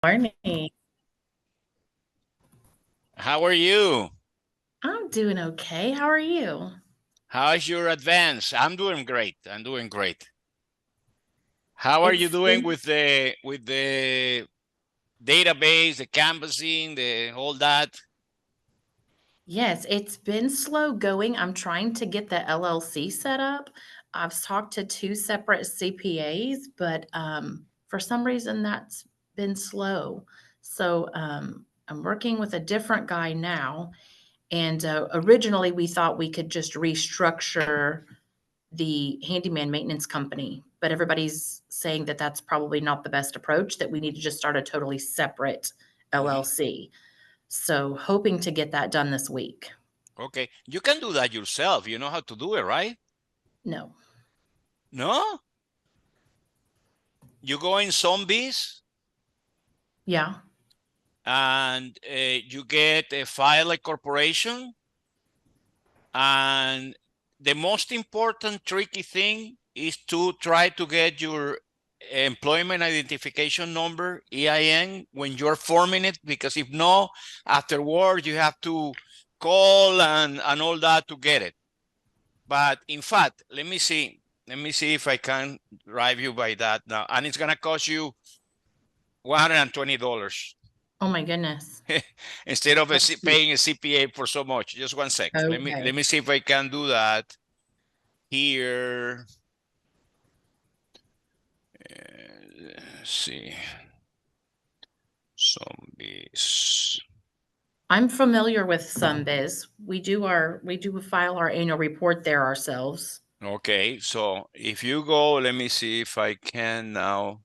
Morning. How are you? I'm doing okay. How are you? How's your advance? I'm doing great. I'm doing great. How are you It's doing been, with the database, the canvassing, the all that? yes, it's been slow going. I'm trying to get the LLC set up. I've talked to two separate CPAs, but for some reason that's been slow. So I'm working with a different guy now. And originally we thought we could just restructure the handyman maintenance company, but everybody's saying that that's probably not the best approach, that we need to just start a totally separate Mhm. LLC. So hoping to get that done this week. Okay, you can do that yourself. You know how to do it, right? No. No? You go in Zombies Yeah. and you get a file a corporation, and the most important tricky thing is to try to get your employment identification number, EIN, when you're forming it, because if no, afterward you have to call and all that to get it. But in fact, let me see if I can drive you by that now, and it's gonna cost you $120 Oh my goodness. instead of That's cheap. paying a CPA for so much. Just one sec. Let Okay. me see if I can do that here. Let's see. Zombies. I'm familiar with Sunbiz. We do file our annual report there ourselves. Okay, so if you go, let me see if I can now.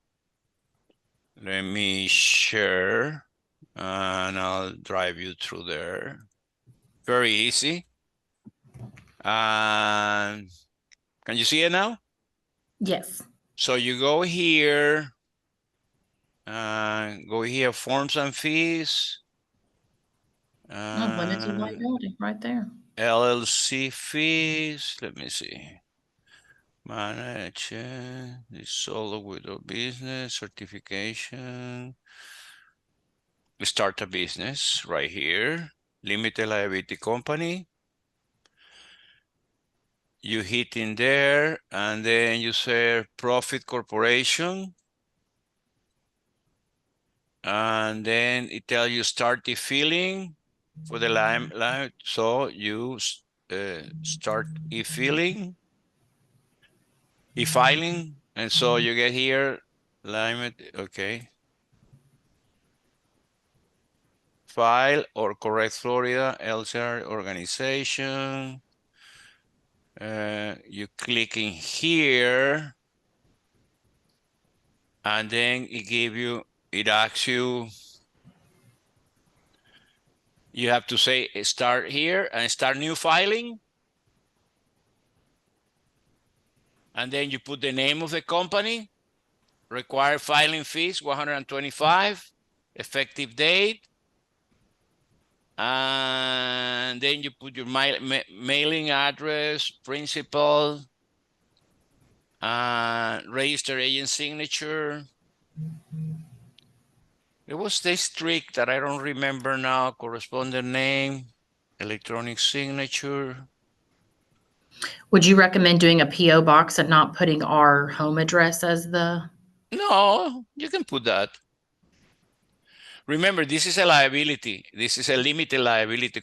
Let me share and I'll drive you through there. Very easy. And can you see it now? Yes. So you go here, forms and fees, Oh, limited uh, liability right there. LLC fees. Let me see. Manage, this solo widow business, certification, start a business right here, limited liability company. You hit in there and then you say profit corporation. And then it tells you start the filling for the line. So you start e-filling, e-filing. And so you get here, limit, okay. File or correct Florida, LCR organization. You click in here and then it asks you, you have to say start here and start new filing. And then you put the name of the company, required filing fees, 125, effective date. And then you put your mailing address, principal, register agent signature. It was this trick that I don't remember now, correspondent name, electronic signature. Would you recommend doing a PO box and not putting our home address as the? No, you can put that. Remember, this is a liability. This is a limited liability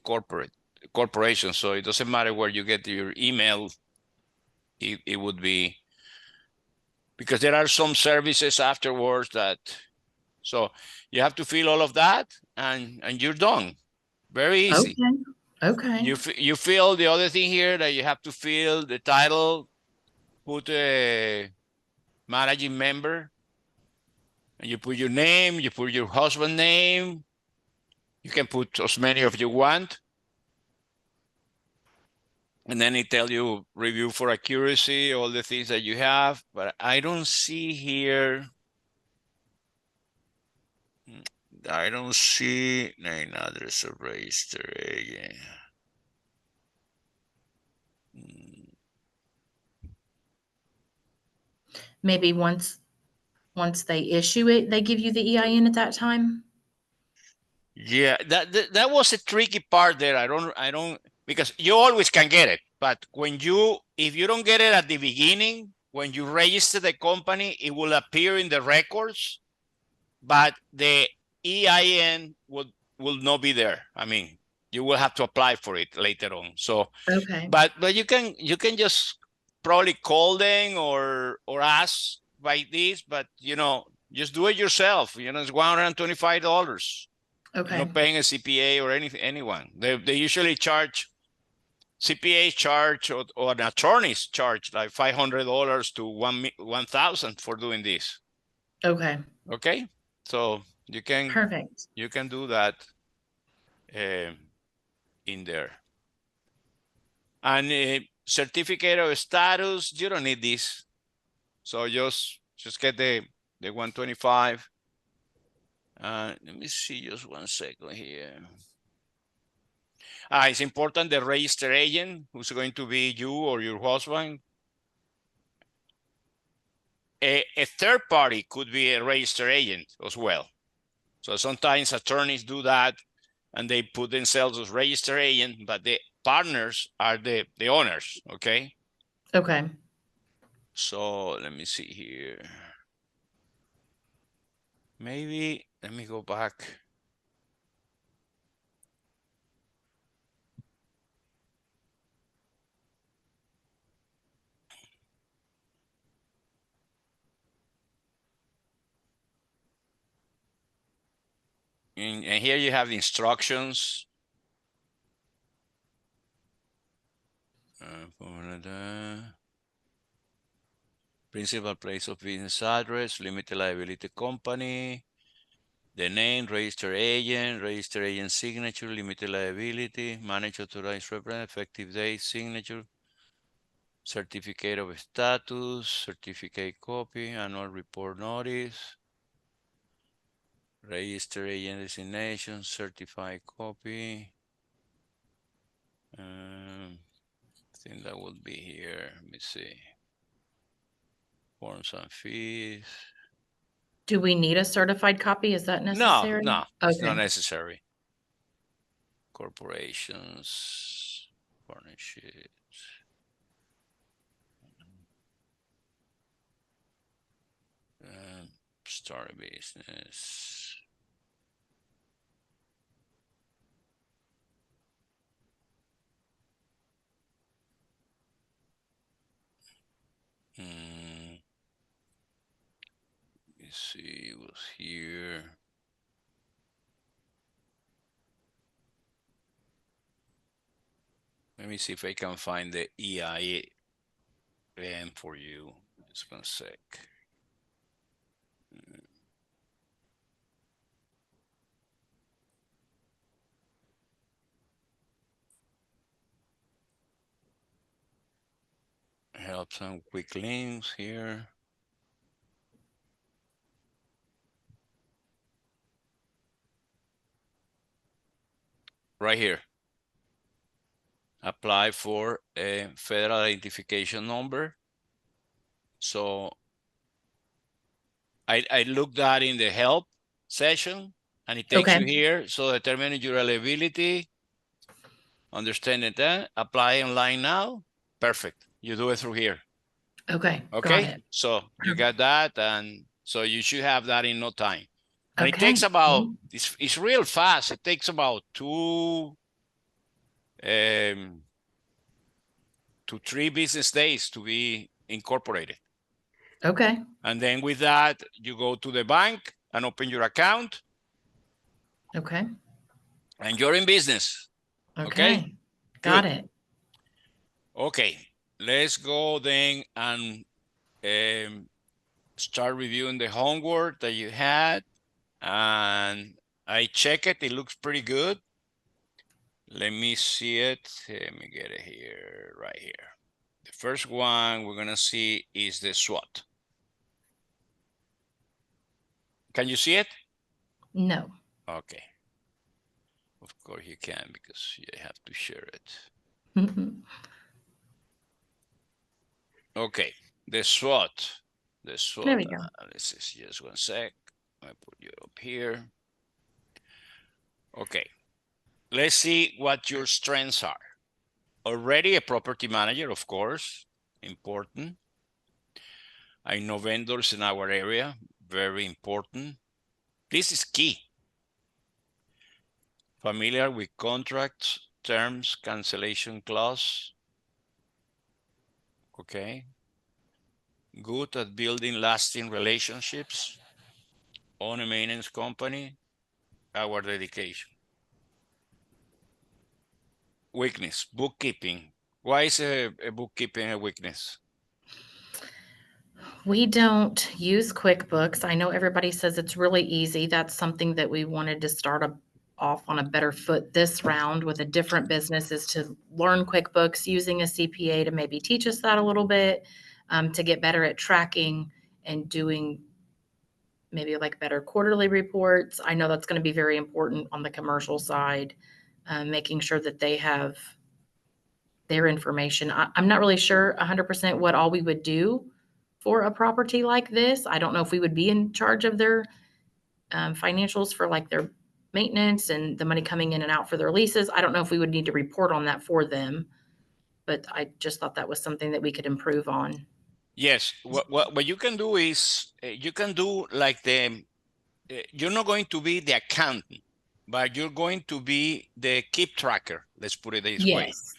corporation. So it doesn't matter where you get your email. It would be, because there are some services afterwards that, so you have to fill all of that and you're done. Very easy. Okay. Okay. You fill the other thing here that you have to fill the title, put a managing member, and you put your name, you put your husband name. You can put as many of you want. And then it tell you review for accuracy, all the things that you have. But I don't see here. I don't see name, address of register agent. Maybe once. Once they issue it, they give you the EIN at that time? Yeah, that was a tricky part there. I don't because you always can get it, but if you don't get it at the beginning, when you register the company, it will appear in the records, but the EIN will not be there. I mean, you will have to apply for it later on. So, Okay. but you can just probably call them or ask by this, but just do it yourself. It's $125. You're Okay. not paying a CPA or anyone. They usually charge CPA charge or an attorney's charge like $500 to $1,000 for doing this. Okay. Okay, so you can Perfect. do that in there. And certificate of status, you don't need this. So just get the 125. Let me see just 1 second here. It's important the registered agent, who's going to be you or your husband. A third party could be a registered agent as well. So sometimes attorneys do that and they put themselves as registered agent, but the partners are the owners, okay? Okay. So let me see here. Maybe, let me go back. And here you have the instructions. Principal place of business address, limited liability company, the name, registered agent signature, limited liability, manage authorized representative, effective date, signature, certificate of status, certificate copy, annual report notice, registered agent designation, certified copy. I think that would be here. Let me see. Forms and fees. Do we need a certified copy? Is that necessary? No, it's not Okay. necessary. Corporations, partnerships. Start a business. Let me see, it was here. Let me see if I can find the EIN for you. Just 1 sec. I have some quick links here. Right here. Apply for a federal identification number. So I looked that in the help session, and it takes you here. So determining your eligibility, understanding that, apply online now. Perfect. You do it through here. Okay. Got Okay. it. So you got that, and so you should have that in no time. And it Okay. takes about, it's real fast. It takes about 2 to 3 business days to be incorporated. Okay. And then with that, you go to the bank and open your account. Okay. And you're in business. Okay. Got it. Okay. Let's go then and start reviewing the homework that you had. And I check it. It looks pretty good. Let me see it. Let me get it here, right here. The first one we're going to see is the SWOT. Can you see it? No. Okay. Of course you can, because you have to share it. Okay, the SWOT. The There SWOT we go. analysis. Just one sec. I put you up here. Okay. Let's see what your strengths are. Already a property manager, of course, important. I know vendors in our area, very important. This is key. Familiar with contracts, terms, cancellation clause. Okay. Good at building lasting relationships. Own a maintenance company. Our dedication. Weakness, bookkeeping. Why is a bookkeeping a weakness? We don't use QuickBooks. I know everybody says it's really easy. That's something that we wanted to start off on a better foot this round with a different business, is to learn QuickBooks using a CPA to maybe teach us that a little bit, to get better at tracking and doing maybe like better quarterly reports. I know that's going to be very important on the commercial side, making sure that they have their information. I'm not really sure 100% what all we would do for a property like this. I don't know if we would be in charge of their financials for like their maintenance and the money coming in and out for their leases. I don't know if we would need to report on that for them, but I just thought that was something that we could improve on. Yes, what you can do is you can do like you're not going to be the accountant, but you're going to be the keep tracker. Let's put it this way. Yes.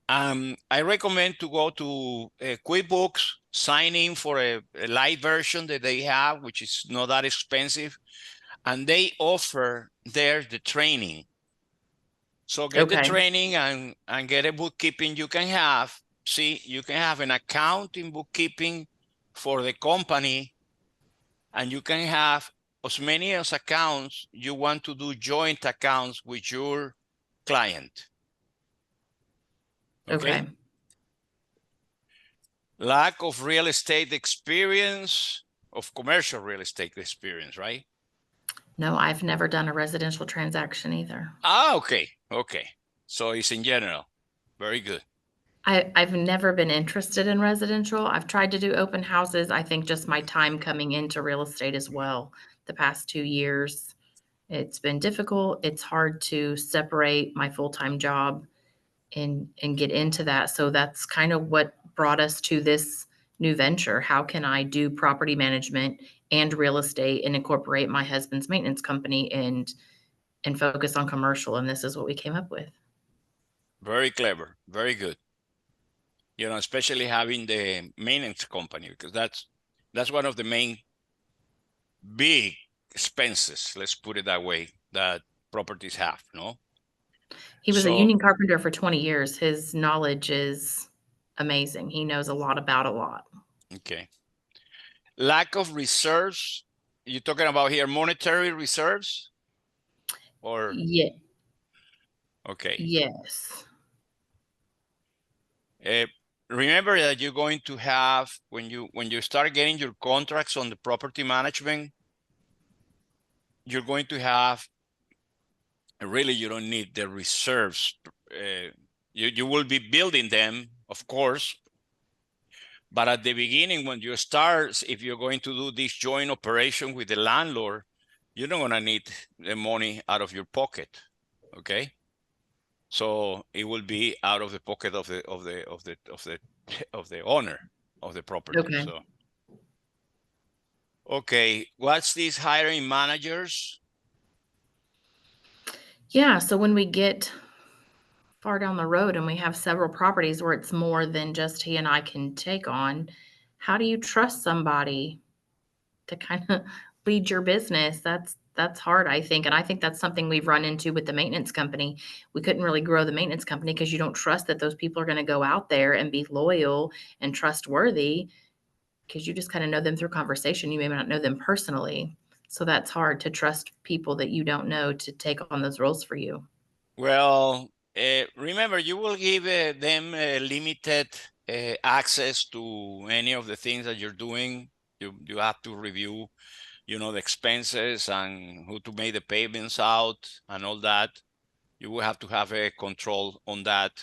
I recommend to go to QuickBooks, sign in for a light version that they have, which is not that expensive, and they offer there the training. So get the Okay. training and get a bookkeeping. You can have, you can have an account in bookkeeping for the company, and you can have as many as accounts you want to do joint accounts with your client. Okay. Lack of real estate experience, of commercial real estate experience, right? No, I've never done a residential transaction either. Ah, okay. Okay. So it's in general. Very good. I've never been interested in residential. I've tried to do open houses. I think just my time coming into real estate as well, the past 2 years, it's been difficult. It's hard to separate my full-time job and get into that. So that's kind of what brought us to this new venture. How can I do property management and real estate and incorporate my husband's maintenance company and focus on commercial? And this is what we came up with. Very clever. Very good. You know, especially having the maintenance company, because that's one of the main big expenses, let's put it that way, that properties have, no? He was a So, union carpenter for 20 years. His knowledge is amazing. He knows a lot about a lot. okay. Lack of reserves. You're talking about here monetary reserves? Or, Yeah. okay. Yes. Remember that you're going to have, when you start getting your contracts on the property management, you're going to have, really, you don't need the reserves. You will be building them, of course, but at the beginning, when you start, if you're going to do this joint operation with the landlord, you're not going to need the money out of your pocket, okay? So it will be out of the pocket of the owner of the property. Okay. So, okay, what's these hiring managers? Yeah. So when we get far down the road and we have several properties where it's more than just he and I can take on, how do you trust somebody to kind of lead your business? That's hard, I think. And I think that's something we've run into with the maintenance company. We couldn't really grow the maintenance company because you don't trust that those people are going to go out there and be loyal and trustworthy, because you just kind of know them through conversation. You may not know them personally. So that's hard to trust people that you don't know to take on those roles for you. Well, remember, you will give them limited access to any of the things that you're doing. You have to review, you know, the expenses and who to make the payments out and all that. You will have to have a control on that.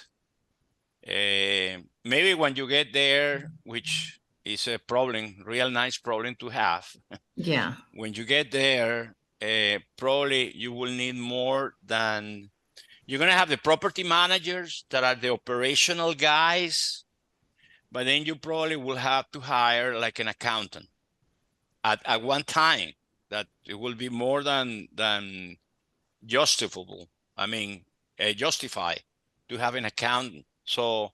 Maybe when you get there, which is a problem, real nice problem to have. Yeah. When you get there, probably you will need more than, you're going to have the property managers that are the operational guys, but then you probably will have to hire like an accountant at one time. That it will be more than justifiable. I mean, justify to have an accountant. So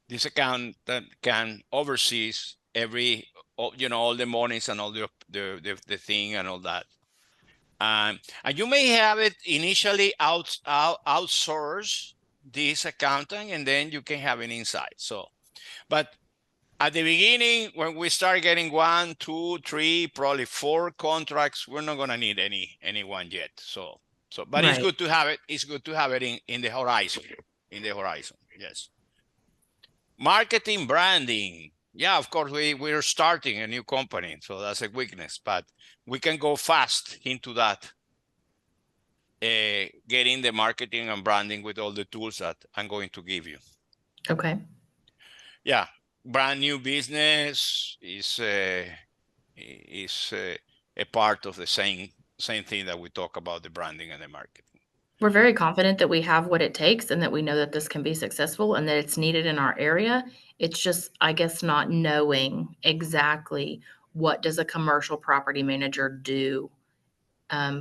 this accountant can oversee every, all the monies and all the thing and all that. And you may have it initially outsource this accountant, and then you can have it inside. So, but at the beginning, when we start getting 1, 2, 3, probably 4 contracts, we're not going to need anyone yet. So, but it's Right. good to have it. It's good to have it in the horizon. In the horizon, yes. Marketing, branding. Yeah, of course, we're starting a new company, so that's a weakness, but we can go fast into that, getting the marketing and branding with all the tools that I'm going to give you. Okay. Yeah, brand new business is a part of the same thing that we talk about, the branding and the marketing. We're very confident that we have what it takes and that we know that this can be successful and that it's needed in our area. It's just, I guess, not knowing exactly what does a commercial property manager do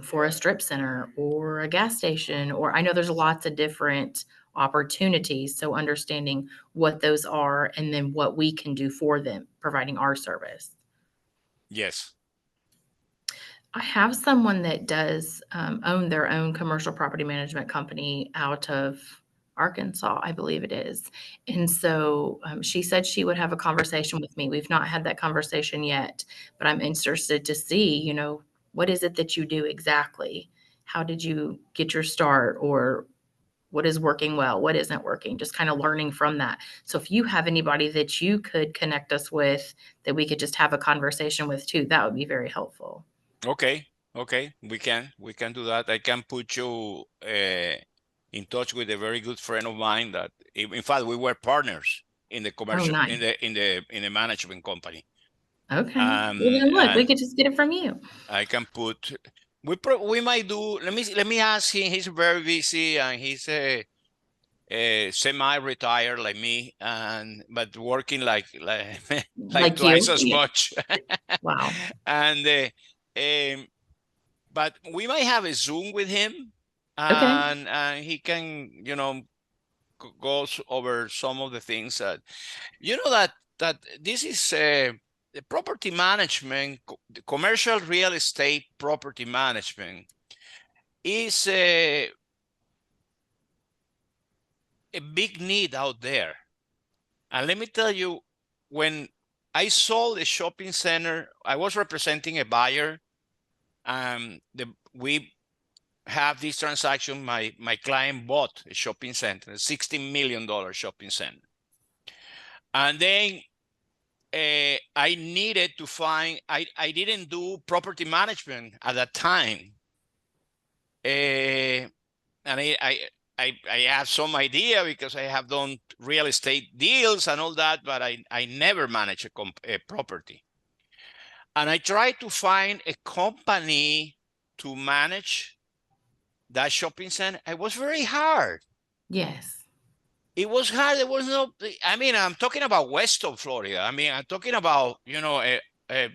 for a strip center or a gas station, or I know there's lots of different opportunities. So understanding what those are and then what we can do for them, providing our service. Yes. I have someone that does own their own commercial property management company out of Arkansas, I believe it is. And so she said she would have a conversation with me. We've not had that conversation yet, but I'm interested to see, what is it that you do exactly? How did you get your start? Or what is working well? What isn't working? Just kind of learning from that. So if you have anybody that you could connect us with that we could just have a conversation with too, that would be very helpful. Okay. We can do that. I can put you in touch with a very good friend of mine that, in fact, we were partners in the commercial, nice. in the management company. Okay. Well, then look, we could just get it from you. I can put. We might do. Let me ask him. He's very busy and he's a semi-retired like me, but working like twice you. as much. Wow. And but we might have a Zoom with him, Okay. and he can go over some of the things that that this is the property management, commercial real estate property management is a big need out there. And let me tell you, when I sold a shopping center, I was representing a buyer. We have this transaction. My client bought a shopping center, a $60 million shopping center. And then I needed to find, I didn't do property management at that time. And I have some idea because I have done real estate deals and all that, but I never managed a property. And I tried to find a company to manage that shopping center. It was very hard. Yes. It was hard. There was no, I mean, I'm talking about west of Florida. I mean, I'm talking about, a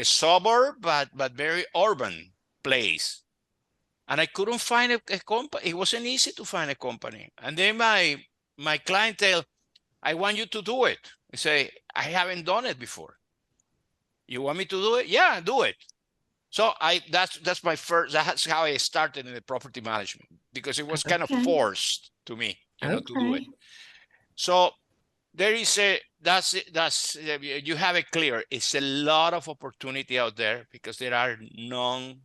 suburb, but very urban place. And I couldn't find a company. It wasn't easy to find a company. And then my clientele, I want you to do it. I say, I haven't done it before. You want me to do it? Yeah, do it. So that's my first, that's how I started in the property management, because it was kind of forced to me, to do it. So there is you have it clear. It's a lot of opportunity out there because there are none,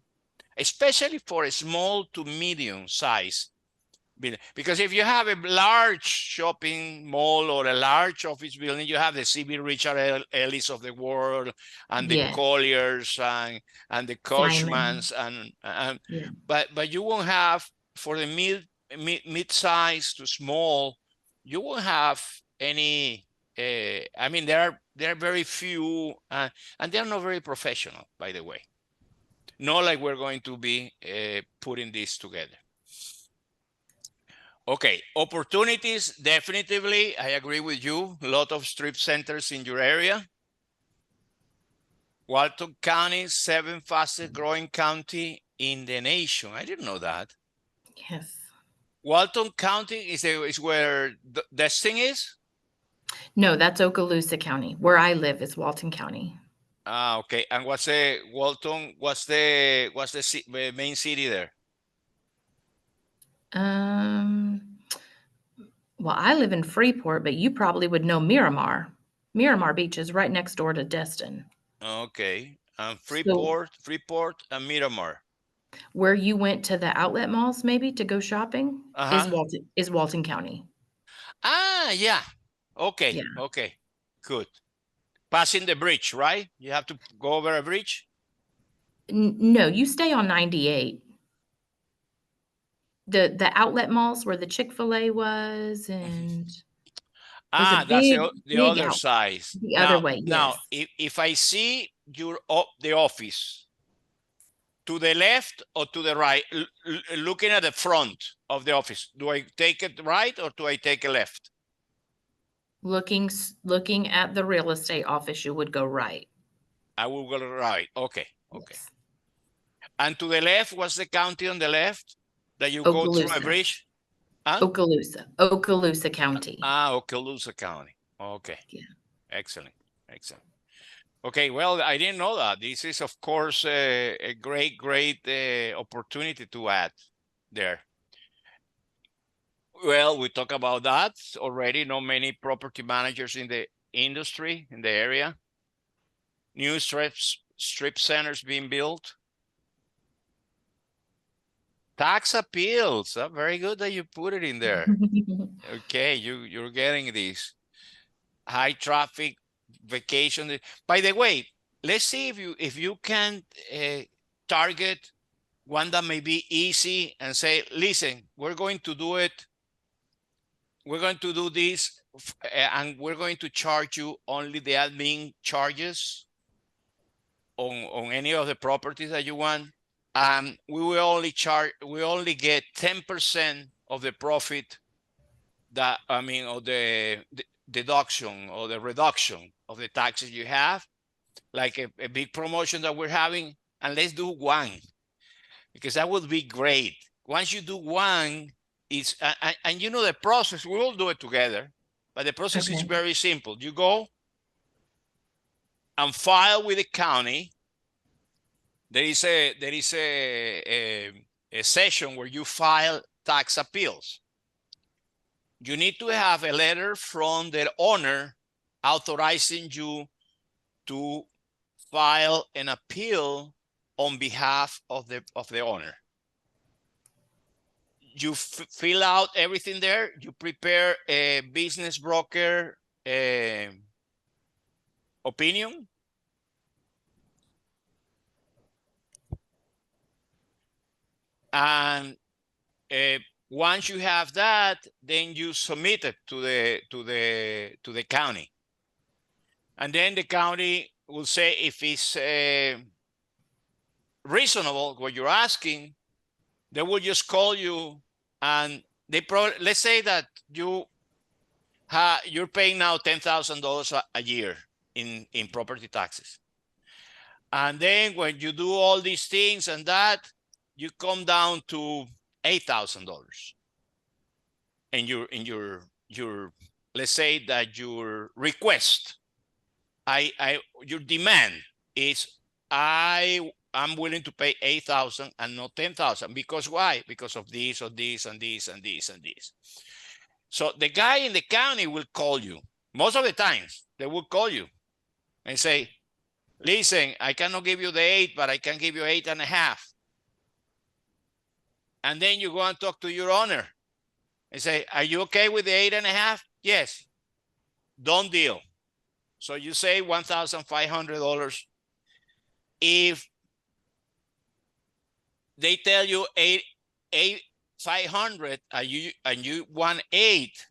especially for a small to medium size. Because if you have a large shopping mall or a large office building, you have the C.B. Richard Ellis of the world and the Colliers and the Cushmans but you won't have, for the mid size to small, you won't have any. I mean, there There are very few, and they're not very professional, by the way. Not like we're going to be putting this together. Okay, opportunities, definitely, I agree with you. A lot of strip centers in your area. Walton County, 7th fastest growing county in the nation. I didn't know that. Yes. Walton County is where Destin is? No, that's Okaloosa County. Where I live is Walton County. Ah, okay. And what's the Walton? What's the main city there? Well, I live in Freeport, but you probably would know Miramar. Miramar Beach is right next door to Destin. Okay. And So Freeport and Miramar. where you went to the outlet malls maybe to go shopping Uh-huh. Is Walton County. Ah, yeah. Okay. Yeah. Okay. Good. Passing the bridge, right? You have to go over a bridge? No, you stay on 98. The outlet malls where the Chick-fil-A was, and there's a Ah, that's big, the big other out side. the other way, Now, yes. if I see the office to the left or to the right, looking at the front of the office, do I take it right or do I take a left? Looking at the real estate office, you would go right. I will go right. Okay. Okay. Yes. And to the left, what's the county on the left that you go through a Okaloosa. bridge? Huh? Okaloosa County. Ah, Okaloosa County. Okay. Yeah. Excellent. Excellent. Okay, well, I didn't know that. This is, of course, a great opportunity to add there. Well, we talk about that already. Not many property managers in the industry, in the area. New strip centers being built. Tax appeals. Very good that you put it in there. Okay, you're getting these high traffic vacation. By the way, let's see if you can target one that may be easy and say, listen, we're going to do it. We're going to do this, and we're going to charge you only the admin charges on any of the properties that you want. We only get 10% of the profit that, I mean, of the deduction or the reduction of the taxes you have, like a big promotion that we're having, and let's do one, because that would be great. Once you do one, it's, and you know the process, we will do it together, but the process is very simple. You go and file with the county. There is a session where you file tax appeals. You need to have a letter from the owner authorizing you to file an appeal on behalf of the owner. You fill out everything there. You prepare a business broker opinion. And once you have that, then you submit it to the county, and then the county will say if it's reasonable what you're asking. They will just call you, and they probably, let's say that you're paying now $10,000 a year in property taxes, and then when you do all these things and that, you come down to $8,000. And your let's say that your request, your demand is I'm willing to pay 8,000 and not 10,000. Because why? Because of this or this and this and this and this. So the guy in the county will call you. Most of the times they will call you and say, listen, I cannot give you the 8, but I can give you 8.5. And then you go and talk to your owner and say, are you okay with the 8.5? Yes. Done deal. So you say $1,500. If they tell you 500 and you want 8,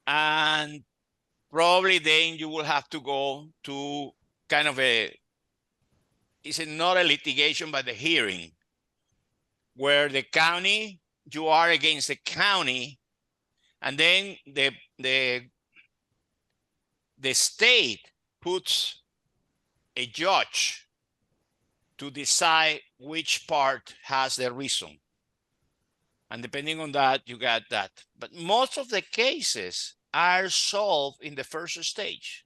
and probably then you will have to go to kind of it's not a litigation, but a hearing where the county, you are against the county, and then the state puts a judge to decide which part has the reason. And depending on that, you got that. But most of the cases are solved in the first stage.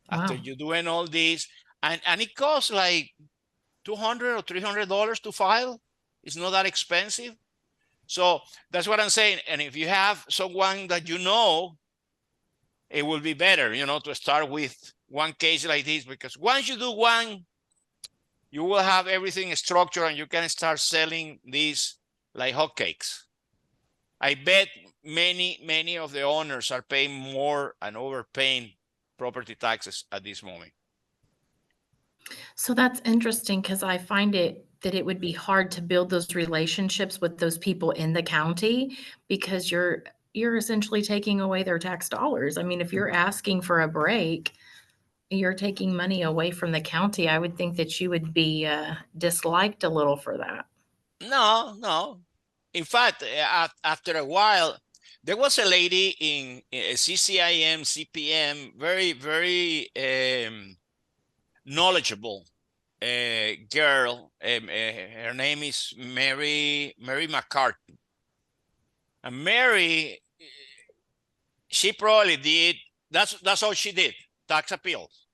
After Wow. you doing all this, and it costs like $200 or $300 to file. It's not that expensive. So that's what I'm saying. And if you have someone that you know, it will be better, to start with one case like this, because once you do one, you will have everything structured and you can start selling these like hotcakes. I bet many of the owners are paying more and overpaying property taxes at this moment. So that's interesting because I find that it would be hard to build those relationships with those people in the county because you're essentially taking away their tax dollars. I mean, if you're asking for a break, you're taking money away from the county. I would think that you would be disliked a little for that. No. In fact, after a while, there was a lady in CCIM, CPM, very knowledgeable girl. Her name is Mary McCarthy. And Mary, she probably did, that's all she did, tax appeals.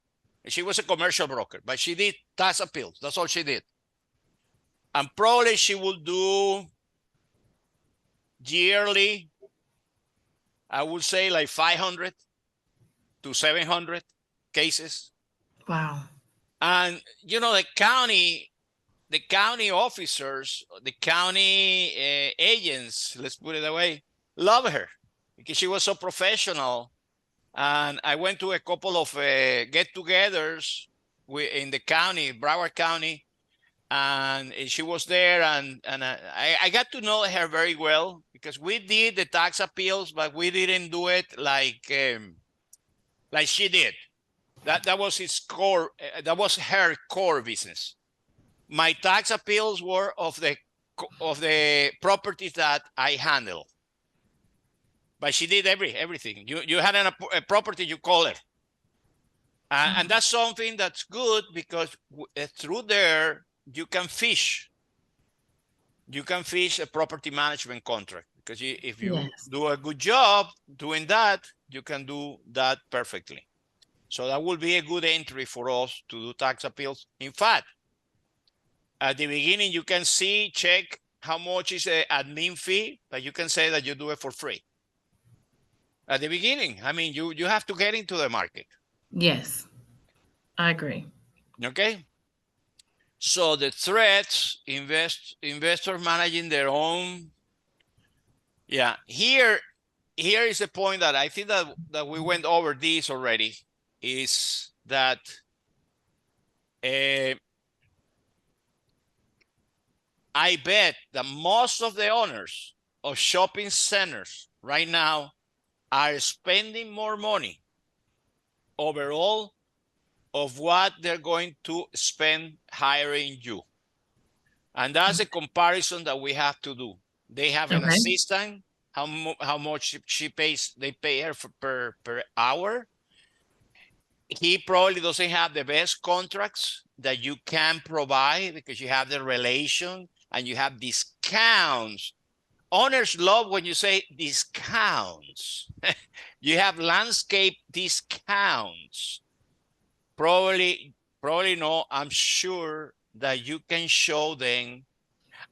She was a commercial broker, but she did tax appeals. That's all she did. And probably she will do yearly, I would say like 500 to 700 cases. Wow. And, the county officers, the county agents, let's put it that way, love her because she was so professional. And I went to a couple of get-togethers in the county, Broward County, and she was there, and I got to know her very well because we did the tax appeals, but we didn't do it like she did. That was his core. That was her core business. My tax appeals were of the properties that I handle, but she did everything. You had a property, you call it, and that's something that's good because through there you can fish. You can fish a property management contract because if you Yes. do a good job doing that, you can do that perfectly. So that will be a good entry for us to do tax appeals. In fact, at the beginning, you can check how much is the admin fee, but you can say that you do it for free. At the beginning, I mean, you have to get into the market. Yes, I agree. Okay. So the threats, investors managing their own. Yeah, here is a point that I think that we went over this already, is that I bet that most of the owners of shopping centers right now are spending more money overall of what they're going to spend hiring you. And that's a comparison that we have to do. They have an Okay. assistant, how much they pay her per hour. He probably doesn't have the best contracts that you can provide because you have the relation and you have discounts. Owners love when you say discounts. You have landscape discounts. Probably no, I'm sure that you can show them.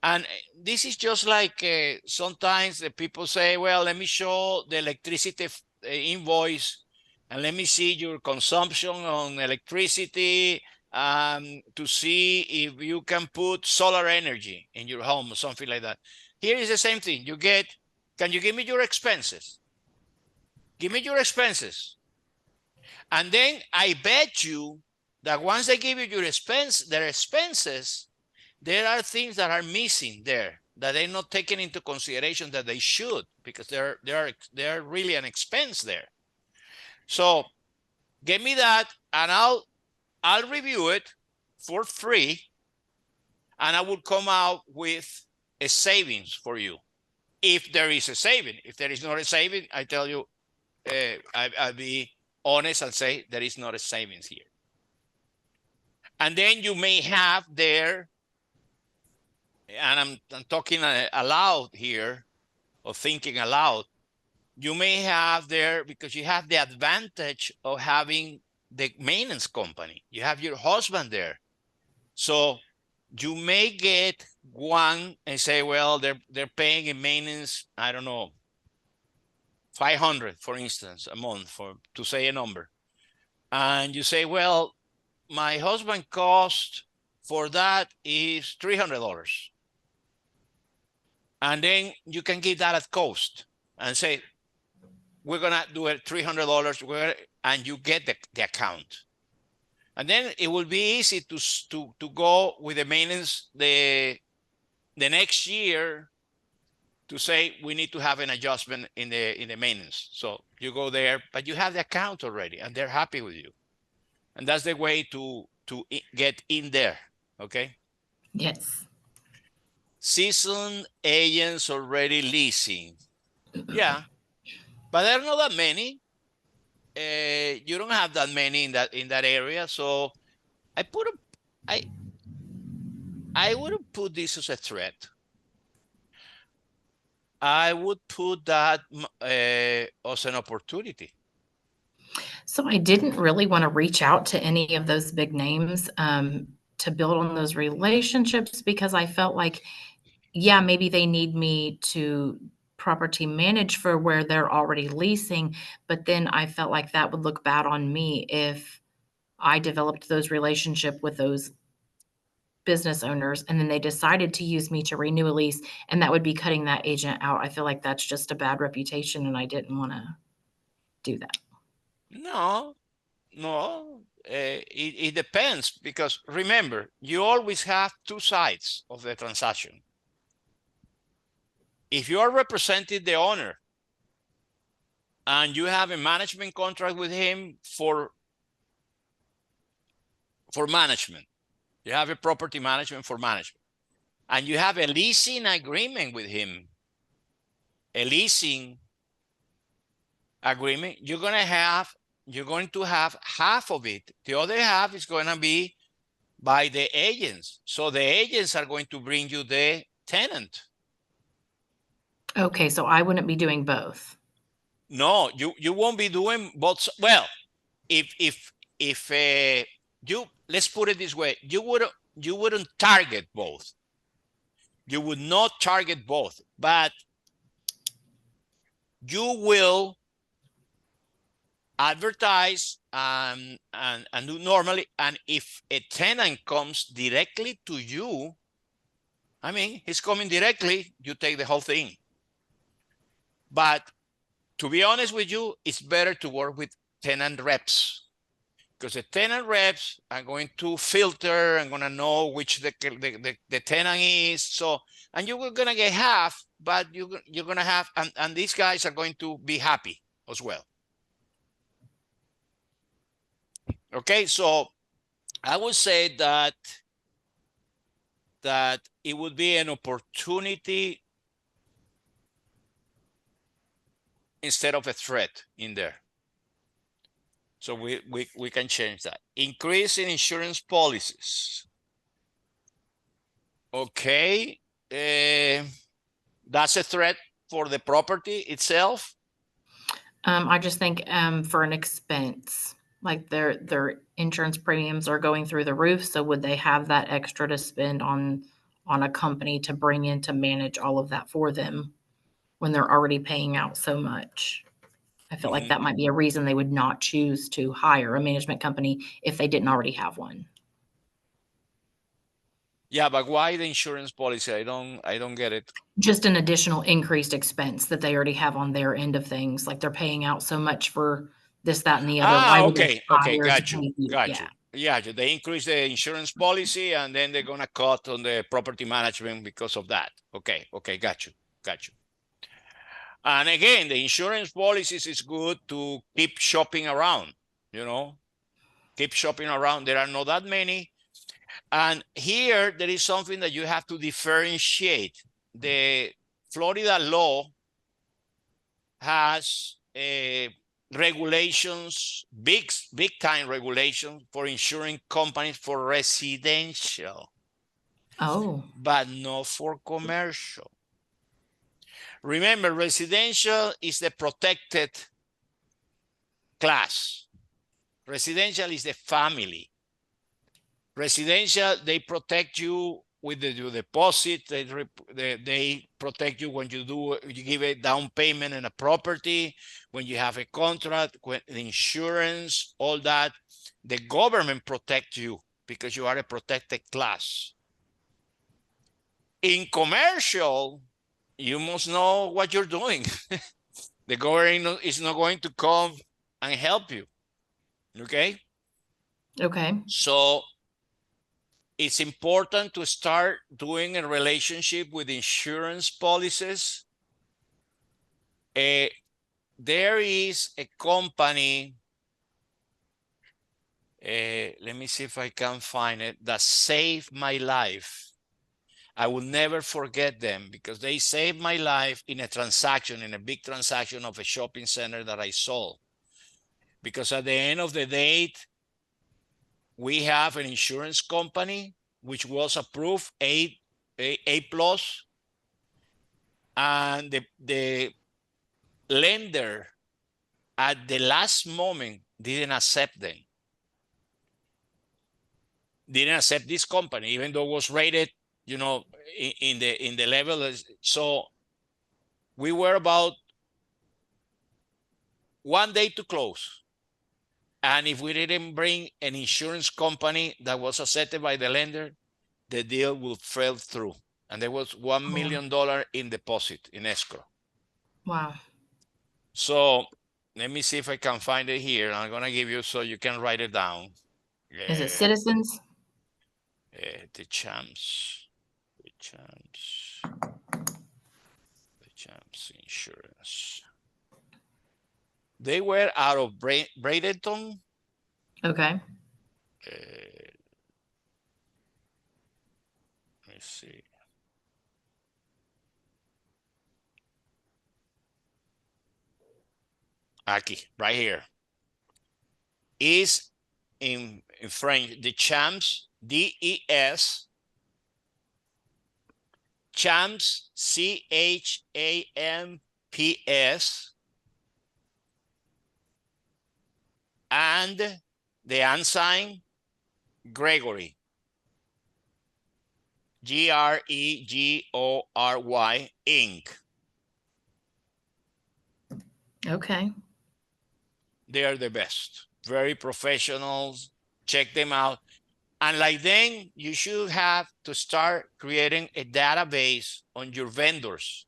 And this is just like sometimes the people say, well, let me show the electricity invoice and let me see your consumption on electricity to see if you can put solar energy in your home or something like that. Here is the same thing. Can you give me your expenses? Give me your expenses. And then I bet you that once they give you their expenses, there are things that are missing there that they're not taking into consideration that they should, because they're really an expense there. So get me that, and I'll review it for free, and I will come out with a savings for you. If there is a saving. If there is not a saving, I tell you, I'll be honest and say there is not a savings here. And then you may have there, and I'm talking aloud here, or thinking aloud, you may have there, because you have the advantage of having the maintenance company. You have your husband there. So you may get one and say, well, they're paying in maintenance, I don't know, 500, for instance, a month, to say a number. And you say, well, my husband cost for that is $300. And then you can give that at cost and say, we're gonna do it $300, and you get the account. And then it will be easy to go with the maintenance the next year, to say we need to have an adjustment in the maintenance. So you go there, but you have the account already, and they're happy with you. And that's the way to get in there. Okay. Yes. Seasoned agents already leasing. Yeah, but there are not that many. You don't have that many in that area. So I wouldn't put this as a threat. I would put that as an opportunity. So I didn't really want to reach out to any of those big names to build on those relationships, because I felt like, yeah, maybe they need me to property manage for where they're already leasing. But then I felt like that would look bad on me if I developed those relationship with those business owners and then they decided to use me to renew a lease, and that would be cutting that agent out. I feel like that's just a bad reputation, and I didn't want to do that. No, it depends, because remember, you always have two sides of the transaction. If you are representing the owner and you have a management contract with him for management, you have a property management for management, and you have a leasing agreement with him, you're going to have half of it. The other half is going to be by the agents. So the agents are going to bring you the tenant. Okay, so I wouldn't be doing both. No, you won't be doing both. Well, if you, let's put it this way, you wouldn't target both. You would not target both, but you will advertise and do normally. And if a tenant comes directly to you, I mean, he's coming directly, you take the whole thing. But to be honest with you, it's better to work with tenant reps, because the tenant reps are going to filter and going to know which the tenant is. So, and you're going to get half, but you're going to have, and these guys are going to be happy as well. Okay, so I would say that it would be an opportunity instead of a threat in there. So we can change that. Increase in insurance policies. Okay, that's a threat for the property itself. I just think for an expense, like their insurance premiums are going through the roof. So would they have that extra to spend on a company to bring in to manage all of that for them when they're already paying out so much? I feel like that might be a reason they would not choose to hire a management company if they didn't already have one. Yeah, but why the insurance policy? I don't get it. Just an additional increased expense that they already have on their end of things. Like they're paying out so much for this, that, and the other. Ah, okay, got you. Yeah. They increase the insurance policy, and then they're gonna cut on the property management because of that. Okay, got you. And again, the insurance policies is good to keep shopping around, you know, keep shopping around. There are not that many. And here there is something that you have to differentiate. The Florida law has regulations, big time regulations for insuring companies for residential, Oh, but not for commercial. Remember, residential is the protected class. Residential is the family. Residential, they protect you with the deposit. They protect you when you give a down payment in a property, when you have a contract, when the insurance, all that. The government protects you because you are a protected class. In commercial, you must know what you're doing. The government is not going to come and help you. Okay? okay. So it's important to start doing a relationship with insurance policies. There is a company, let me see if I can find it, that saved my life. I will never forget them because they saved my life in a transaction, in a big transaction of a shopping center that I sold. Because at the end of the day, we have an insurance company which was approved A+, and the lender at the last moment didn't accept them. Didn't accept this company, even though it was rated, you know, in the level. So we were about 1 day to close. And if we didn't bring an insurance company that was accepted by the lender, the deal will fall through. And there was $1 million in deposit in escrow. Wow. So let me see if I can find it here. I'm going to give you so you can write it down. Is it Citizens? The Champs Insurance. They were out of Bradenton. Okay. Let me see. Aquí, right here. Is in French, the Champs, D-E-S, Champs, C-H-A-M-P-S, and the ensign, Gregory, Gregory, Inc. Okay. They are the best, very professionals. Check them out. And like then, you should have to start creating a database on your vendors,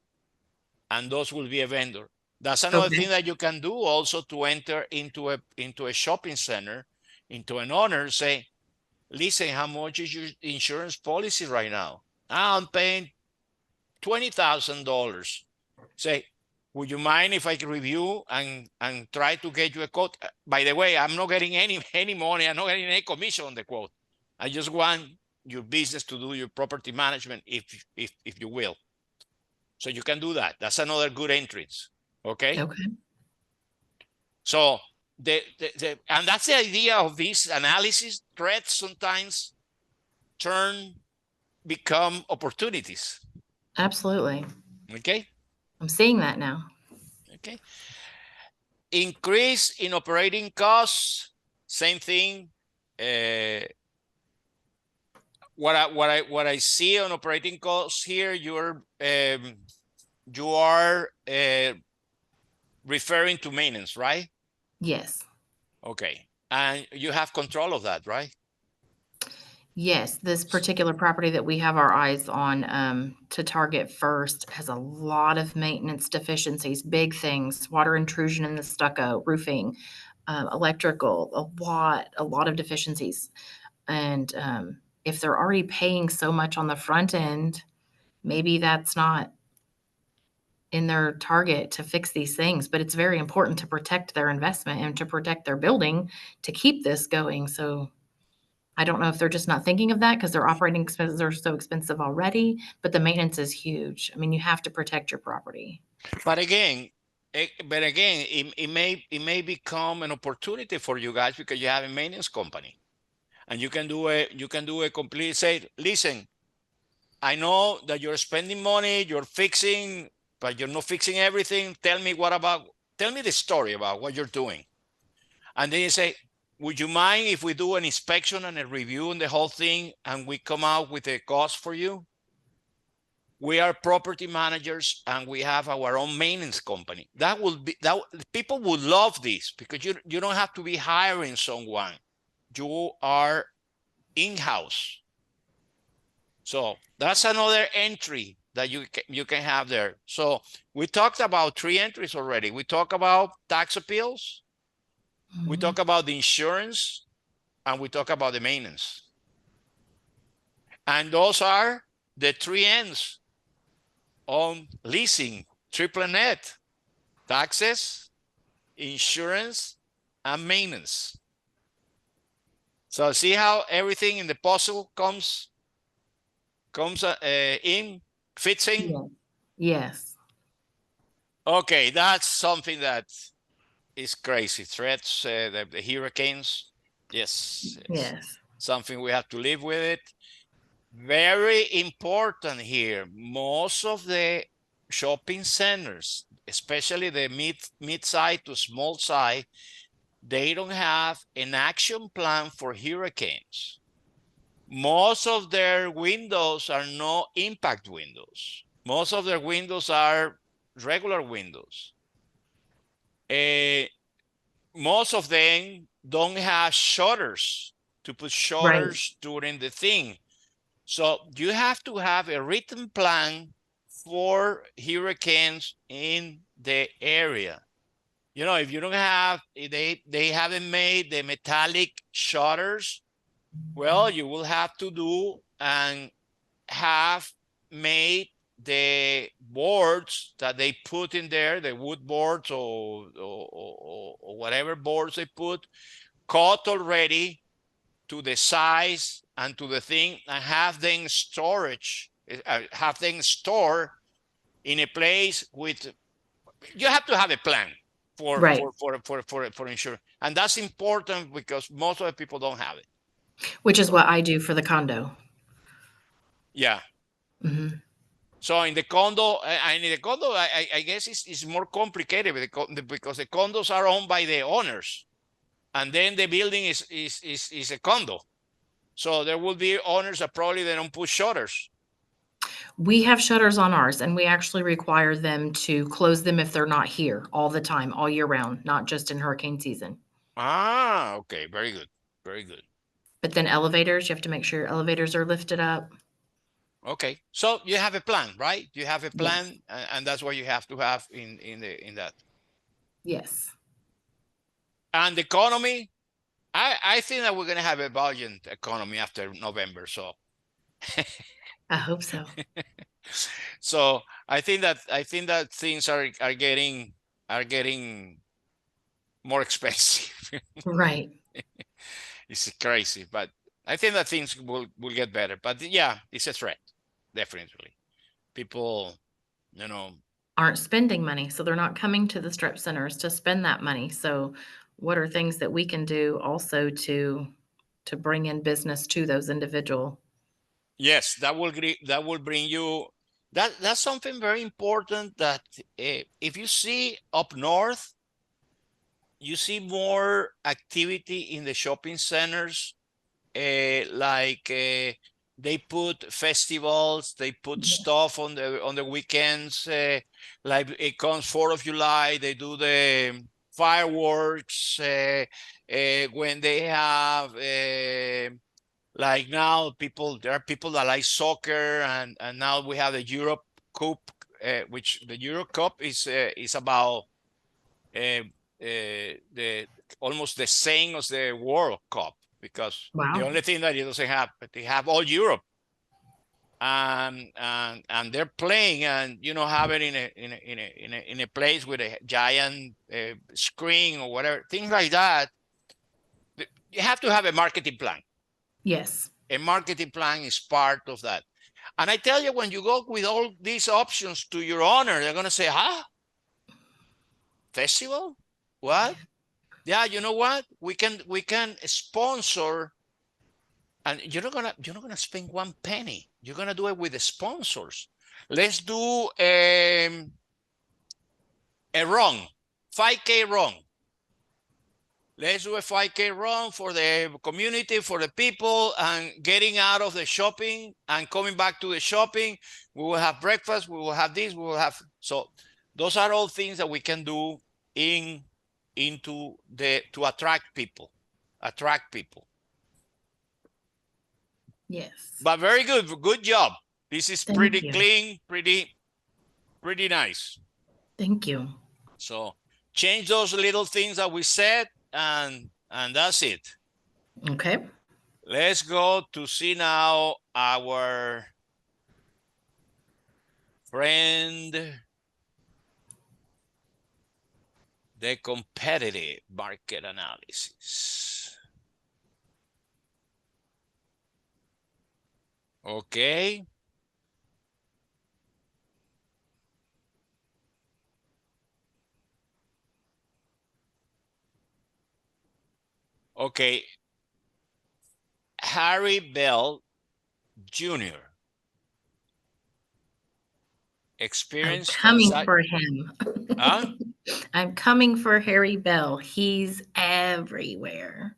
and those will be a vendor. That's another thing that you can do also to enter into a shopping center, into an owner, say, listen, how much is your insurance policy right now? I'm paying $20,000. Say, would you mind if I review and try to get you a quote? By the way, I'm not getting any money. I'm not getting any commission on the quote. I just want your business to do your property management, if you will. So you can do that. That's another good entrance. Okay. Okay. So and that's the idea of this analysis. Threats sometimes become opportunities. Absolutely. Okay. I'm seeing that now. Okay. Increase in operating costs. Same thing. What I see on operating costs here, you are referring to maintenance, right? Yes. Okay. And you have control of that, right? Yes, this particular property that we have our eyes on, to target first has a lot of maintenance deficiencies, big things, water intrusion in the stucco, roofing, electrical, a lot of deficiencies. And, if they're already paying so much on the front end, maybe that's not in their target to fix these things, but it's very important to protect their investment and to protect their building to keep this going. So I don't know if they're just not thinking of that because their operating expenses are so expensive already, but the maintenance is huge. I mean, you have to protect your property. But again, it may become an opportunity for you guys because you have a maintenance company, and you can do a complete say, listen, I know that you're spending money, you're fixing, but you're not fixing everything. Tell me the story about what you're doing. And then you say, would you mind if we do an inspection and a review on the whole thing and we come out with a cost for you? We are property managers and we have our own maintenance company. People would love this because you don't have to be hiring someone. You are in-house. So that's another entry that you can have there. So we talked about 3 entries already. We talk about tax appeals, we talk about the insurance, and we talk about the maintenance. And those are the 3 ends on leasing, triple net: taxes, insurance, and maintenance. So see how everything in the puzzle fits in? Yeah. Yes. Okay, that's something that is crazy. Threats, the hurricanes. Yes, Yes. something we have to live with it. Very important here. Most of the shopping centers, especially the mid-size to small size, they don't have an action plan for hurricanes. Most of their windows are no impact windows. Most of their windows are regular windows. Most of them don't have shutters to put shutters during the thing. So you have to have a written plan for hurricanes in the area. You know, if you don't have, they haven't made the metallic shutters, well, you will have to do and have made the boards that they put in there, the wood boards or whatever boards they put, cut already to the size and to the thing, and have them stored in a place with. You have to have a plan for insurance, and that's important because most of the people don't have it. Which is what I do for the condo. Yeah. Mm-hmm. So in the condo, I guess it's more complicated because the condos are owned by the owners, and then the building is a condo. So there will be owners that probably they don't put shutters. We have shutters on ours, and we actually require them to close them if they're not here all the time, all year round, not just in hurricane season. Ah, okay, very good, very good. But then elevators, you have to make sure your elevators are lifted up. Okay, so you have a plan, right? You have a plan, Yes. and that's what you have to have in that. Yes. And the economy, I think that we're gonna have a buoyant economy after November. So I hope so. so I think that things are getting more expensive. Right. It's crazy, but I think that things will get better. But yeah, it's a threat, definitely. People, Aren't spending money, so they're not coming to the strip centers to spend that money. So what are things that we can do also to bring in business to those individual? yes, that will bring you that's something very important that if you see up north, you see more activity in the shopping centers, they put festivals, they put stuff on the weekends, like it comes 4th of July, they do the fireworks, when they have like now there are people that like soccer, and now we have the Europe Cup, which the Euro Cup is about the almost the same as the World Cup, because the only thing that it doesn't have, but they have all Europe, and they're playing, and you know, have it in a place with a giant screen or whatever, things like that. You have to have a marketing plan. Yes. A marketing plan is part of that. And I tell you, when you go with all these options to your owner, they're going to say, huh? Festival? What? Yeah, you know what? We can sponsor, and you're not gonna spend one penny. You're gonna do it with the sponsors. Let's do a run, 5K run. Let's do a 5K run for the community, for the people, and getting out of the shopping and coming back to the shopping. We will have breakfast. We will have this. We will have, so those are all things that we can do to attract people. Yes. But very good. Good job. This is Thank pretty you. clean, pretty nice. Thank you. So change those little things that we said, and that's it. Okay. Let's go to see now our friend, the competitive market analysis. Okay. Okay. Harry Bell Jr. Experience. I'm coming for him. Huh? I'm coming for Harry Bell. He's everywhere.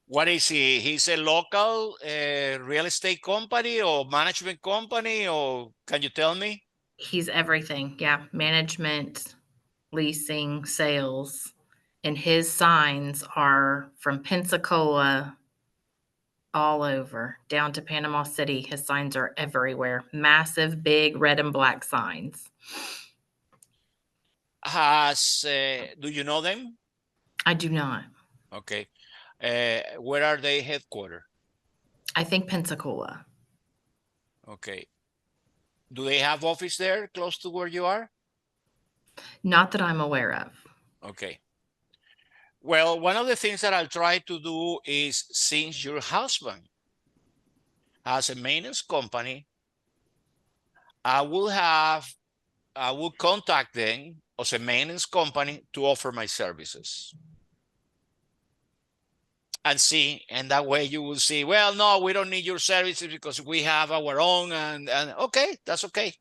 What is he? He's a local real estate company or management company, or can you tell me? He's everything. Yeah. Management, leasing, sales. And his signs are from Pensacola all over, down to Panama City. His signs are everywhere. Massive, big red and black signs. Do you know them? I do not. Okay. Where are they headquartered? I think Pensacola. Okay. Do they have office there close to where you are? Not that I'm aware of. Okay. Well, one of the things that I'll try to do is, since your husband has a maintenance company, I will contact them as a maintenance company to offer my services. And see, and that way you will see, well, no, we don't need your services because we have our own, and okay, that's okay.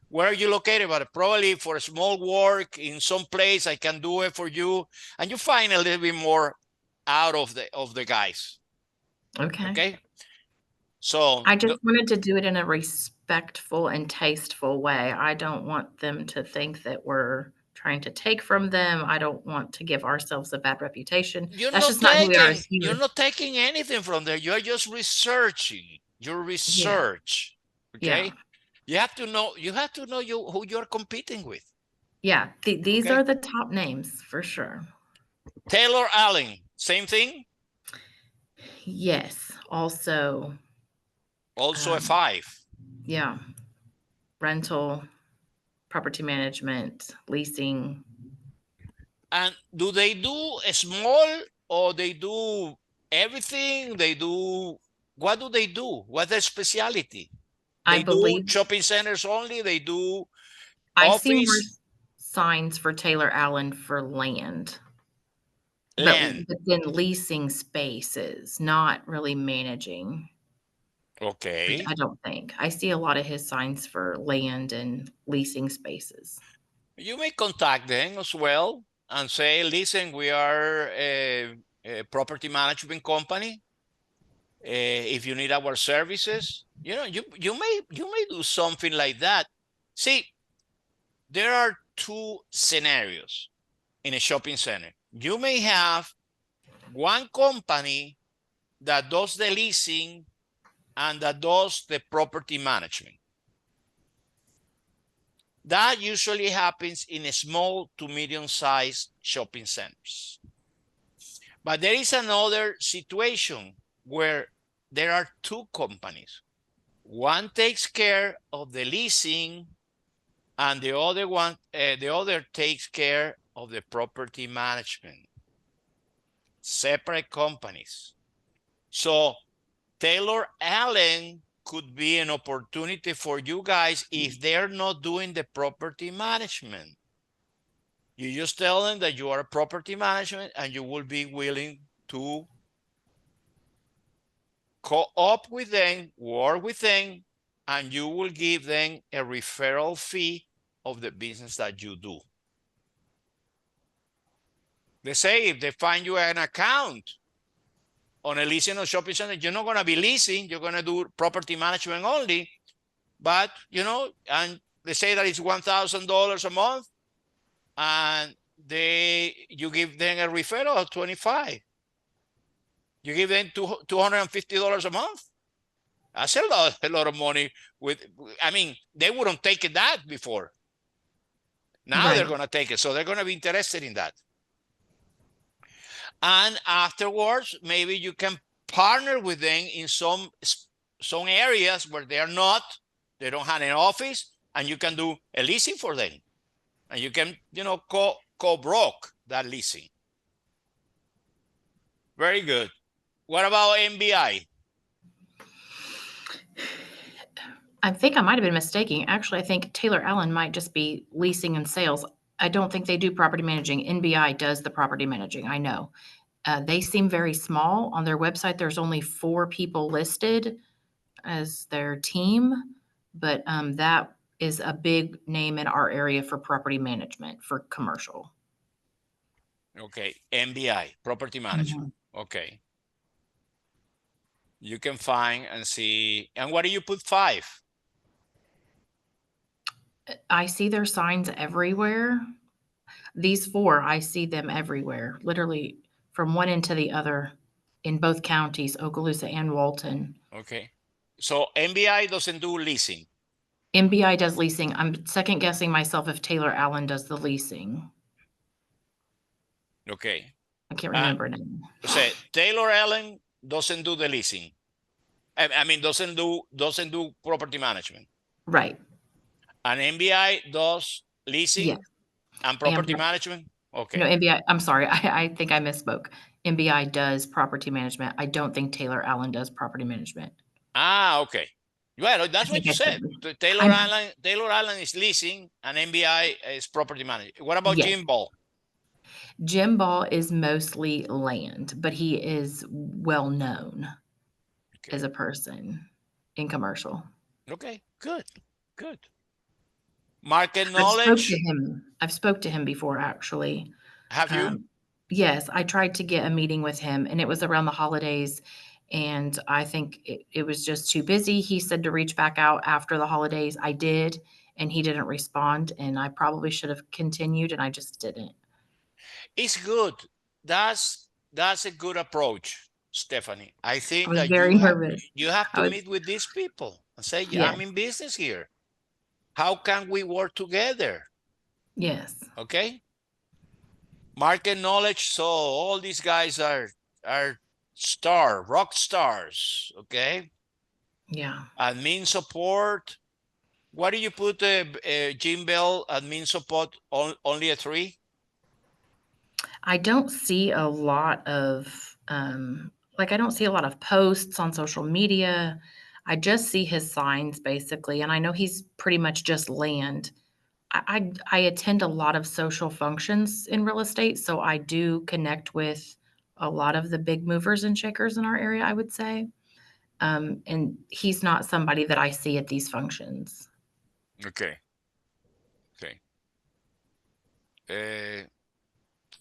Where are you located? But probably for a small work in some place, I can do it for you, and you find a little bit more out of the guys. Okay. Okay. So I just wanted to do it in a respectful and tasteful way. I don't want them to think that we're trying to take from them. I don't want to give ourselves a bad reputation. That's just not who we are as you're humans. not taking anything from there. You're just researching. Your research. Okay. Yeah. You have to know who you're competing with. Yeah. These Okay. are the top names for sure. Taylor Allen, same thing? Yes. Also a 5. Yeah. Rental, property management, leasing. And do they do a small, or they do everything? What do they do? What's their specialty? I They do believe shopping centers only? They do I see more office? signs for Taylor Allen for land. Land. But then leasing spaces, not really managing. Okay. I don't think. I see a lot of his signs for land and leasing spaces. You may contact them as well and say, listen, we are a property management company. If you need our services, you may do something like that. See, there are two scenarios in a shopping center. You may have one company that does the leasing and that does the property management. That usually happens in a small to medium-sized shopping centers. But there is another situation where there are two companies. One takes care of the leasing, and the other takes care of the property management. Separate companies. So Taylor Allen could be an opportunity for you guys if they're not doing the property management. You just tell them that you are a property management and you will be willing to co-op with them, work with them, and you will give them a referral fee of the business that you do. They say if they find you an account on a leasing or shopping center, you're not going to be leasing, you're going to do property management only. But, and they say that it's $1,000 a month, and you give them a referral of $25. You give them $250 a month. That's a lot of money. They wouldn't take that before. Now they're going to take it. So they're going to be interested in that. And afterwards, maybe you can partner with them in some areas where they don't have an office, and you can do a leasing for them. And you can, co-broke that leasing. Very good. What about MBI? I think I might have been mistaken. Actually, I think Taylor Allen might just be leasing and sales. I don't think they do property managing. NBI does the property managing, I know. They seem very small. On their website, there's only 4 people listed as their team, but that is a big name in our area for property management for commercial. Okay, MBI, property management. Okay. You can find and see. And what do you put 5? I see their signs everywhere. These 4, I see them everywhere, literally from one end to the other in both counties, Okaloosa and Walton. Okay. So MBI doesn't do leasing. MBI does leasing. I'm second guessing myself if Taylor Allen does the leasing. Okay. I can't remember now. So Taylor Allen doesn't do the leasing. Doesn't do property management. Right. And MBI does leasing and property management? Okay. No, MBI, I'm sorry. I think I misspoke. MBI does property management. I don't think Taylor Allen does property management. Okay. Well, that's what you said. Taylor Allen is leasing and MBI is property management. What about Jim Ball? Jim Ball is mostly land, but he is well known as a person in commercial. Okay, good. Market knowledge. I've spoke to him before, actually. Have you? Yes, I tried to get a meeting with him, and it was around the holidays, and I think it was just too busy. He said to reach back out after the holidays. I did, and he didn't respond, and I probably should have continued, and I just didn't. It's good. That's a good approach, Stephanie. I think that you have to meet with these people and say, I'm in business here. How can we work together? Yes. Okay. Market knowledge. So all these guys are rock stars. Okay. Yeah. Admin support. What do you put Jim Bell admin support only a 3? I don't see a lot of I don't see a lot of posts on social media. I just see his signs basically, and I know he's pretty much just land. I attend a lot of social functions in real estate, so I do connect with a lot of the big movers and shakers in our area, I would say. And he's not somebody that I see at these functions. Okay.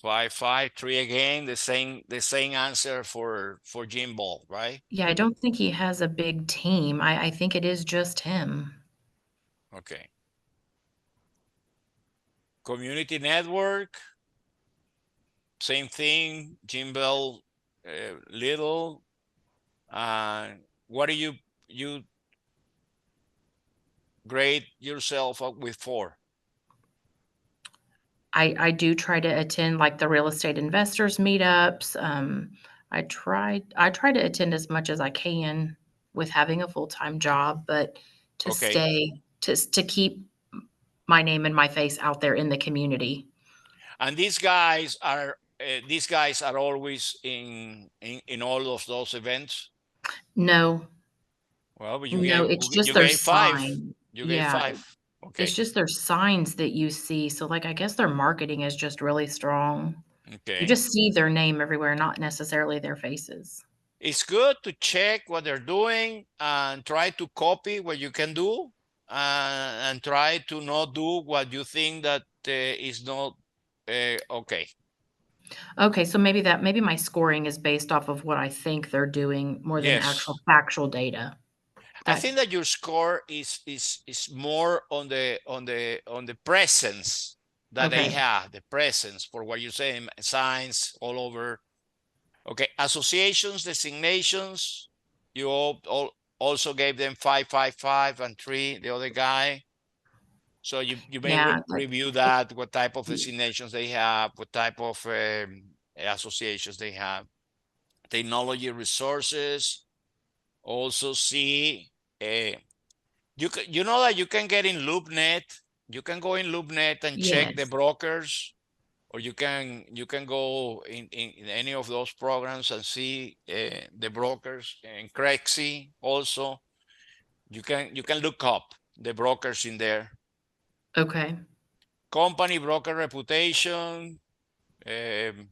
5, 3 again. The same answer for Jim Ball, right? Yeah, I don't think he has a big team. I think it is just him. Okay. Community network. Same thing. Jim Bell, little. What do you grade yourself up with 4? I do try to attend like the real estate investors meetups. I try to attend as much as I can. with having a full-time job, but to Okay. stay to keep my name and my face out there in the community. And these guys are always in all of those events. No, Well, but no, it's just you their gave five. sign. You gave Yeah, five. it's Okay. just their signs that you see. So, like, I guess their marketing is just really strong. You Okay. just see their name everywhere, not necessarily their faces. It's good to check what they're doing and try to copy what you can do, and try to not do what you think that is not okay. Okay, so maybe my scoring is based off of what I think they're doing more than actual Yes. factual data. I That think that your score is more on the presence that they okay. have, the presence for what you're saying, signs all over. Okay, associations, designations, you all also gave them 5, 5, 5, and 3, the other guy. So you may Yeah, like review that, what type of y designations they have, what type of associations they have. Technology resources, also see, uh, you know that you can get in LoopNet, you can go in LoopNet and check the yes. brokers, or you can go in any of those programs and see the brokers. And Crexi also, you can look up the brokers in there. Okay. Company broker reputation. Um,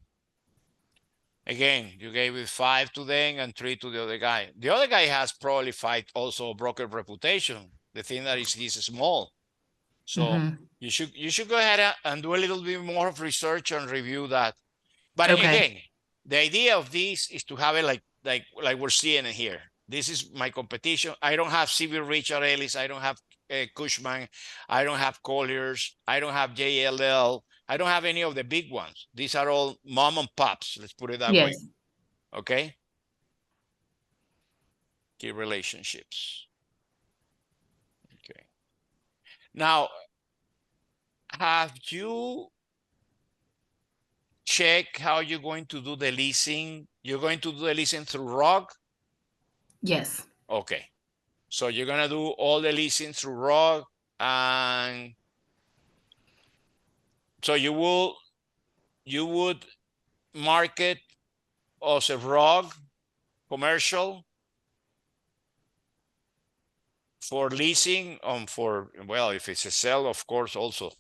Again, you gave it 5 to them and 3 to the other guy. The other guy has probably 5 also broker reputation. The thing that is he's small. So Mhm. you should go ahead and do a little bit more of research and review that. But Okay. again, the idea of this is to have it like we're seeing it here. This is my competition. I don't have Civil Richard Ellis. I don't have Cushman. I don't have Colliers. I don't have JLL. I don't have any of the big ones. These are all mom and pops. Let's put it that way. Yes. Okay. Key relationships. Okay. Now, have you checked how you're going to do the leasing? You're going to do the leasing through ROG? Yes. Okay. So you're gonna do all the leasing through ROG, and so you would market as a ROG commercial for leasing, for, well, if it's a sell, of course, also,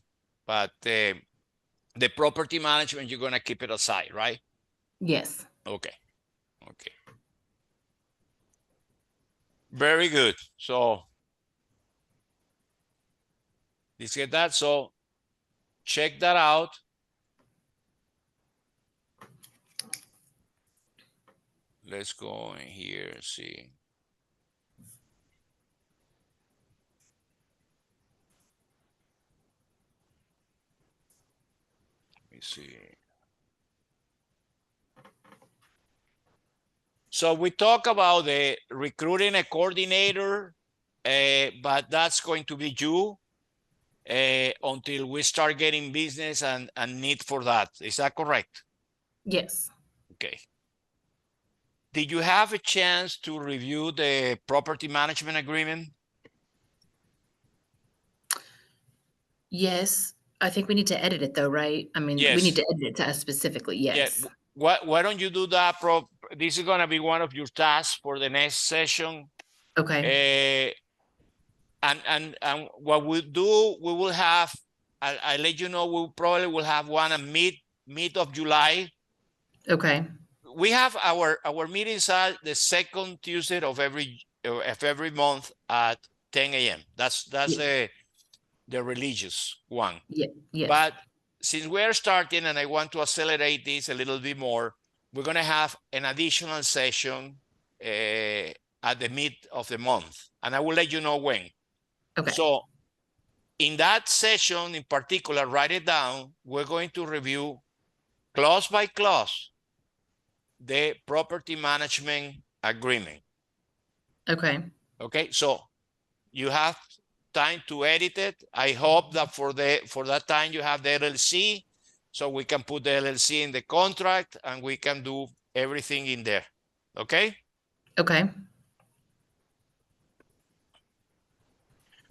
but the property management, you're gonna keep it aside, right? Yes. Okay. Okay. Very good. So let's get that. So check that out. Let's go in here and see. Let me see. So we talk about the recruiting a coordinator, but that's going to be you until we start getting business and need for that. Is that correct? Yes. Okay. Did you have a chance to review the property management agreement? Yes. I think we need to edit it though, right? I mean, we need Yes. to edit it to us specifically. Yeah. Yes. Why don't you do that? This is going to be one of your tasks for the next session. Okay. And what we'll do, we will have, I'll let you know, we probably will have one at mid of July. Okay. We have our meetings are the second Tuesday of every month at 10 a.m. That's Yes. the religious one. Yeah. Yes. But since we're starting and I want to accelerate this a little bit more, we're going to have an additional session at the mid of the month, and I will let you know when. Okay. So in that session in particular, write it down. We're going to review clause by clause the property management agreement. Okay. Okay, so you have time to edit it. I hope that for that time you have the LLC, so we can put the LLC in the contract and we can do everything in there. Okay. Okay.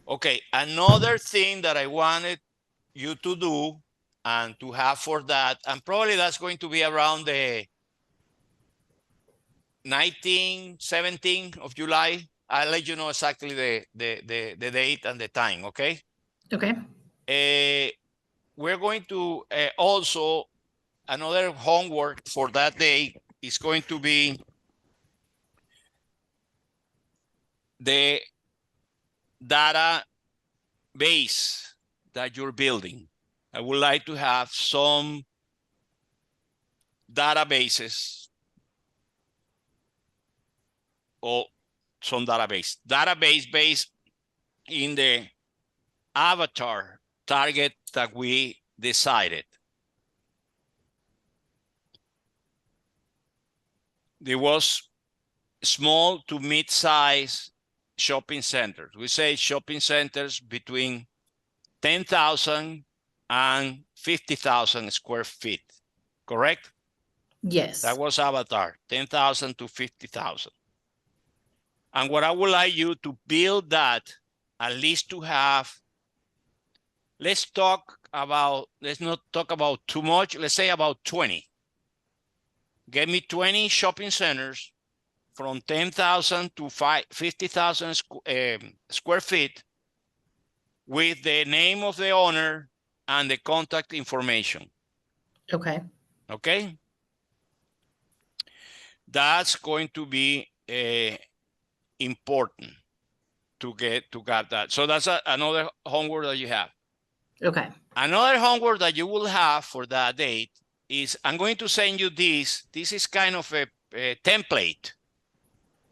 Okay, another thing that I wanted you to do and to have for that, and probably that's going to be around the 19, 17 of July. I'll let you know exactly the date and the time, okay? Okay. We're going to also, another homework for that day is going to be the data base that you're building. I would like to have some databases or some database based in the avatar target that we decided. There was small to mid-size shopping centers. We say shopping centers between 10,000 and 50,000 square feet, correct? Yes. That was avatar, 10,000 to 50,000. And what I would like you to build that, at least to have, let's not talk about too much. Let's say about 20. Get me 20 shopping centers from 10,000 to 50,000 square feet with the name of the owner and the contact information. Okay. Okay. That's going to be important to get that. So that's another homework that you have. Okay. Another homework that you will have for that date is, I'm going to send you this. This is kind of a template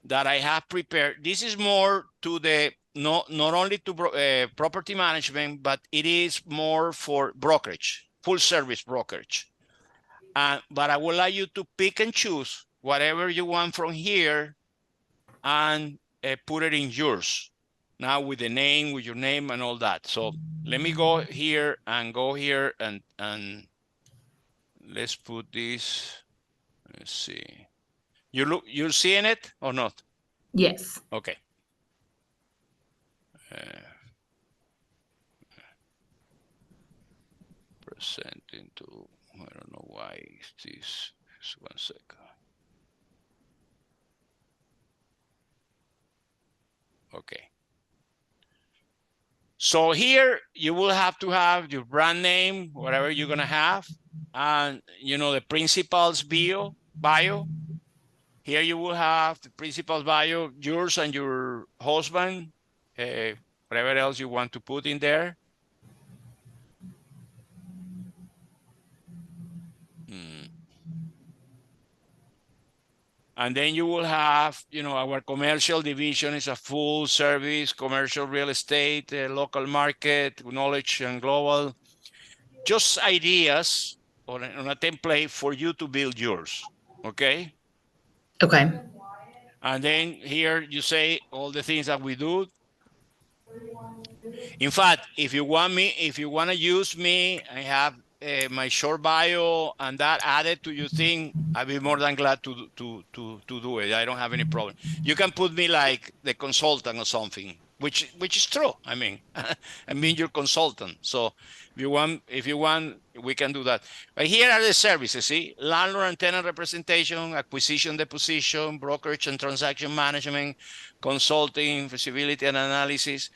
that I have prepared. This is more to the, not only to property management, but it is more for brokerage, full service brokerage. But I would like you to pick and choose whatever you want from here and put it in yours. Now with the name, with your name and all that. So let me go here and let's put this. Let's see. You're seeing it or not? Yes. Okay. Presenting to, I don't know why this is 1 second. Okay. So here you will have to have your brand name, whatever you're gonna have, and the principal's bio. Here you will have the principal's bio, yours and your husband, whatever else you want to put in there. And then you will have, our commercial division is a full service, commercial real estate, local market, knowledge and global. Just ideas on a template for you to build yours, okay? Okay. And then here you say all the things that we do. In fact, if you want to use me, I have my short bio and that added to your thing. I'd be more than glad to do it. I don't have any problem. You can put me like the consultant or something, which is true. I mean, your consultant. So if you want, we can do that. But here are the services. See, landlord and tenant representation, acquisition, deposition, brokerage and transaction management, consulting, feasibility and analysis.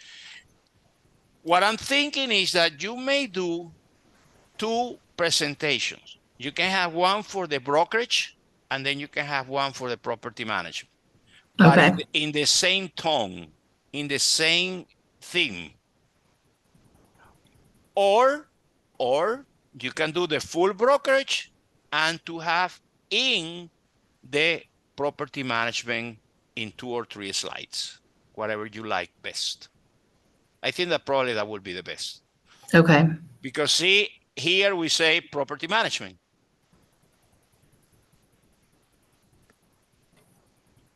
What I'm thinking is that you may do 2 presentations. You can have one for the brokerage, and then you can have one for the property management. But Okay. in the same tone, in the same theme. Or you can do the full brokerage and to have in the property management in 2 or 3 slides, whatever you like best. I think that probably that would be the best. Okay. Because see, here we say property management.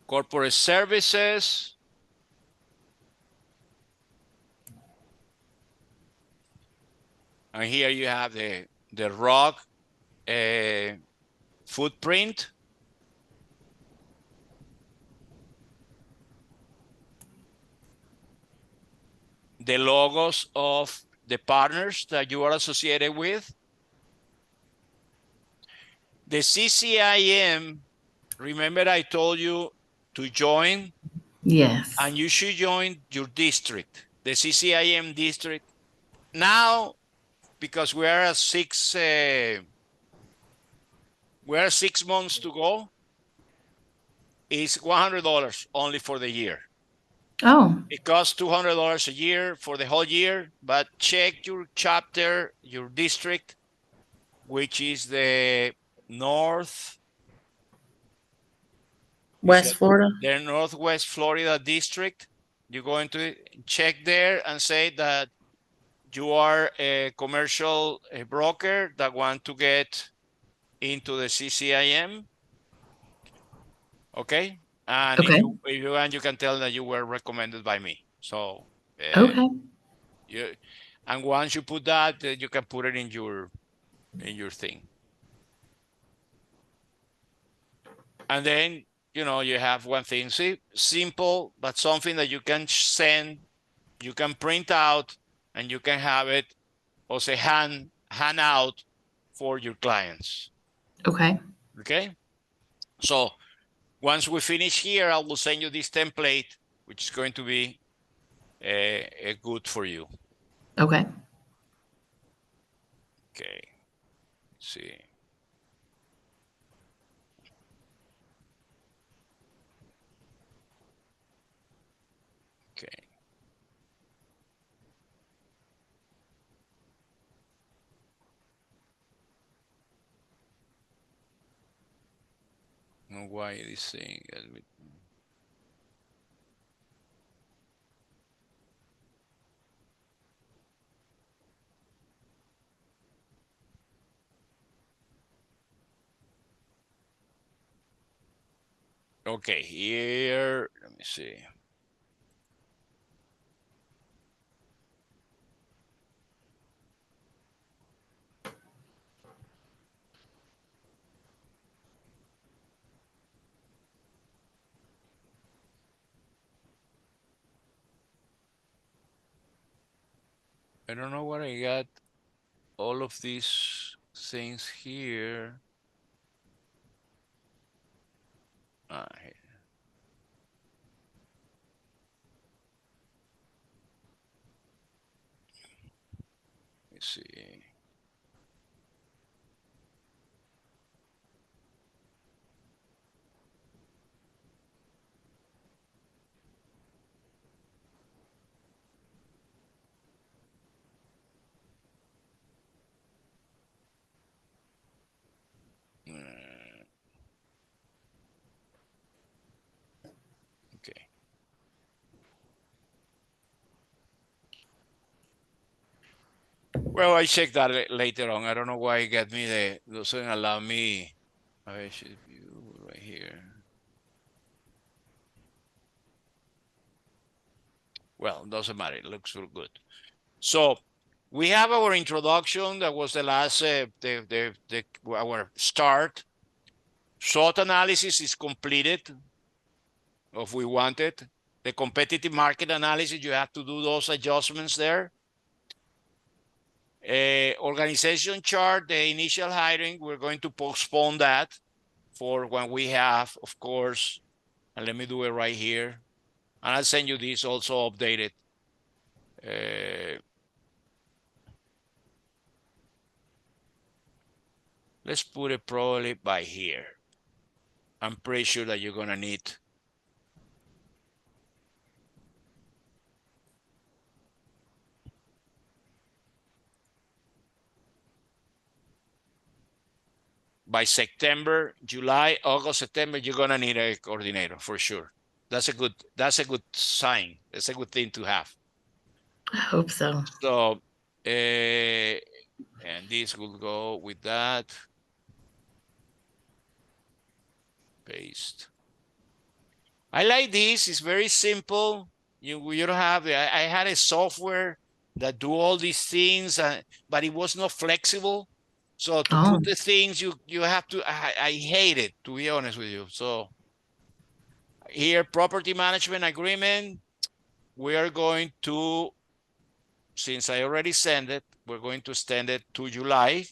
Corporate services. And here you have the ROG footprint. the logos of the partners that you are associated with. The CCIM, remember I told you to join, Yes. and you should join your district, the CCIM district. Now, because we are 6 months to go, it's $100 only for the year. Oh, It costs $200 a year for the whole year, but check your chapter, your district, which is the West Florida. the Northwest Florida district. You're going to check there and say that you are a commercial broker that want to get into the CCIM. Okay. And Okay. if you want, you can tell that you were recommended by me. So, Okay. and once you put that, you can put it in your thing. And then, you have one thing, see, simple, but something that you can send, you can print out, and you can have it also hand out for your clients. Okay. Okay. So once we finish here, I will send you this template, which is going to be good for you. Okay. Okay. Let's see. Okay. I don't know why this thing. Okay, here, let me see. I don't know what I got all of these things here. Here. Let me see. Okay. Well, I checked that later on. I don't know why it got me doesn't allow me. I should view right here. Well, doesn't matter. It looks real good. So we have our introduction. That was the last, our start. SWOT analysis is completed. If we want it, the competitive market analysis, you have to do those adjustments there. Organization chart, the initial hiring, we're going to postpone that for when we have, of course, and let me do it right here. And I'll send you this also updated. Let's put it probably by here. I'm pretty sure that you're going to need. By September, July, August, September, you're going to need a coordinator for sure. That's a good sign. That's a good thing to have. I hope so. So, and this will go with that. Paste. I like this. It's very simple. You don't have. I had a software that do all these things, but it was not flexible. So to put the things you have to. I hate it, to be honest with you. So here, property management agreement. We are going to since I already sent it, we're going to extend it to July.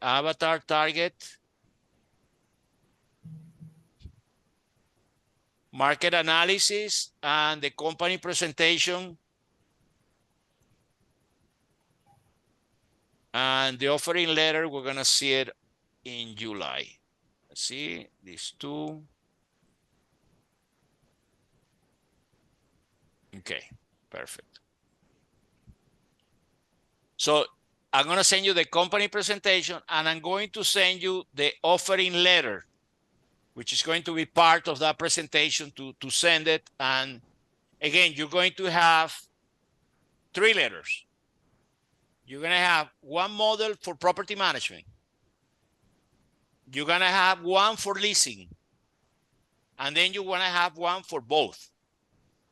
Avatar target, market analysis, and the company presentation. And the offering letter, we're gonna see it in July. Let's see, these two. Okay, perfect. So I'm gonna send you the company presentation, and I'm going to send you the offering letter, which is going to be part of that presentation to send it. And again, you're going to have 3 letters. You're gonna have one model for property management. You're gonna have one for leasing. And then you wanna have one for both.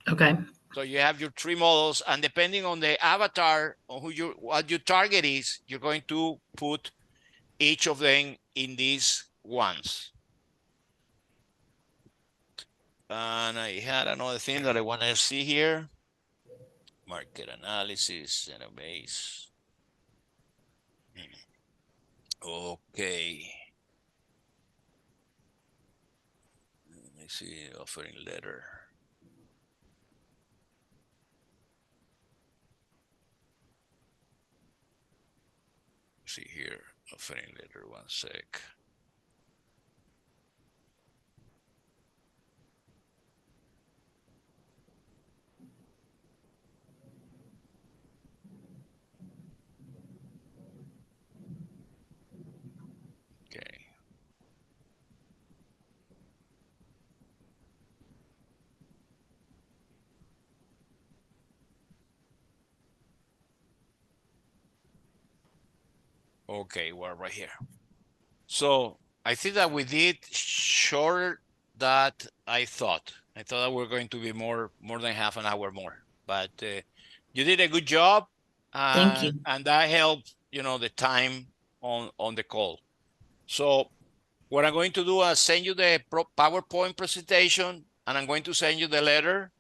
Okay. So you have your 3 models, and depending on the avatar on what your target is, you're going to put each of them in these ones. And I had another thing that I want to see here. Market analysis and a base. Okay. Let me see, offering letter. See here, offering letter, 1 sec. Okay. Okay, we're right here. So I think that we did shorter that I thought. I thought that we're going to be more than half an hour more, but you did a good job. Thank you. And that helped, the time on the call. So what I'm going to do is send you the PowerPoint presentation, and I'm going to send you the letter.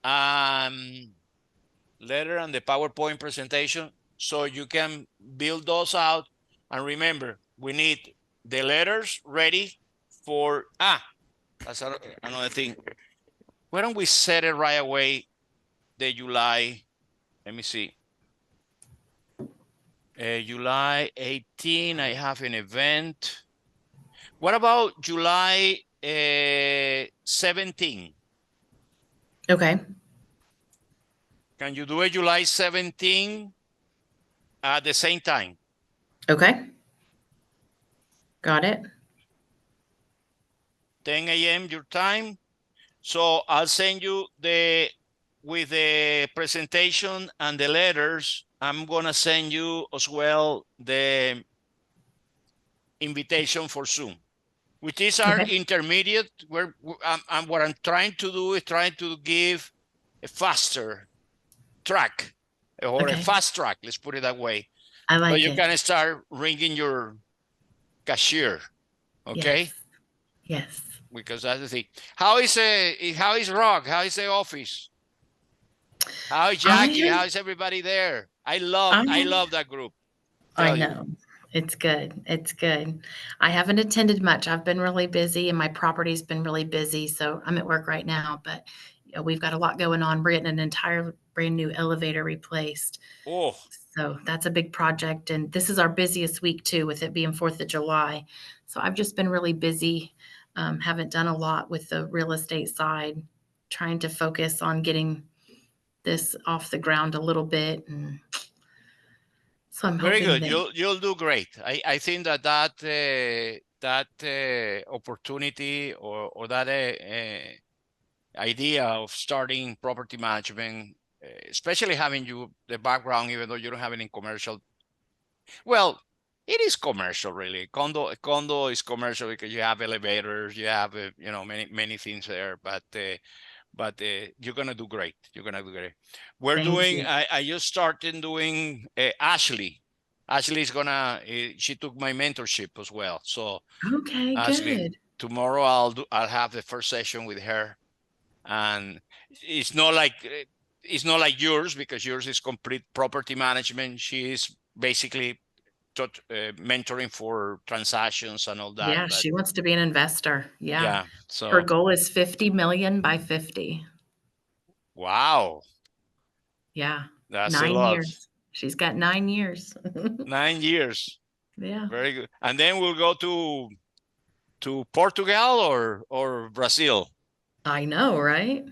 Letter and the PowerPoint presentation, so you can build those out. And remember, we need the letters ready for, that's another thing. Why don't we set it right away, the July, let me see. July 18, I have an event. What about July 17? Okay. Can you do it July 17 at the same time? Okay. Got it. 10 a.m. your time. So I'll send you with the presentation and the letters. I'm gonna send you as well the invitation for Zoom, which is our intermediate. What I'm trying to do is trying to give a faster track, or a fast track, let's put it that way. I like so you it. can start ringing your cashier, okay? Yes. Because that's the thing. How is Rock? How is the office? How is Jackie? How is everybody there? I love that group. I know. It's good. It's good. I haven't attended much. I've been really busy, and my property's been really busy, so I'm at work right now, but we've got a lot going on. We're getting an entire brand new elevator replaced. Oh. So that's a big project, and this is our busiest week too, with it being 4th of July. So I've just been really busy. Haven't done a lot with the real estate side, trying to focus on getting this off the ground a little bit. And so I'm very hoping good. that You'll do great. I think that opportunity or that idea of starting property management, especially having the background, even though you don't have any commercial. Well, it is commercial, really. Condo is commercial because you have elevators, you have many things there. But you're gonna do great. You're gonna do great. We're doing. I just started doing Ashley. Ashley is gonna. She took my mentorship as well. So okay, Ashley, good. tomorrow I'll have the first session with her, and it's not like it's not like yours because yours is complete property management. She is basically mentoring for transactions and all that. Yeah, But she wants to be an investor. Yeah. yeah, Her so goal is 50 million by 50. wow, Yeah. that's a 9 lot. years. She's got 9 years. 9 years, Yeah. very good. And then we'll go to Portugal or Brazil. I know, right?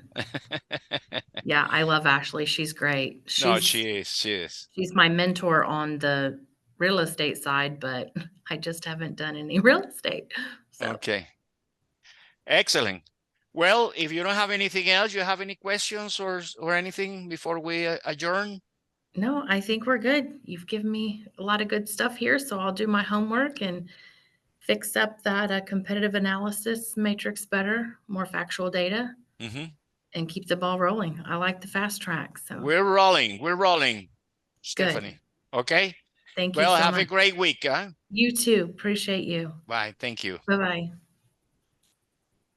Yeah, I love Ashley. She's great. No, She's she is. She is. she's my mentor on the real estate side, but I just haven't done any real estate. So, Okay. Excellent. Well, if you don't have anything else, you have any questions or anything before we adjourn? no, I think we're good. You've given me a lot of good stuff here, so I'll do my homework and fix up that competitive analysis matrix better, more factual data, Mm-hmm. and keep the ball rolling. I like the fast track, so We're rolling. We're rolling, good. Stephanie. Okay. Thank you Well, so have a much. great week, huh? You too. Appreciate you. Bye. Thank you. Bye bye.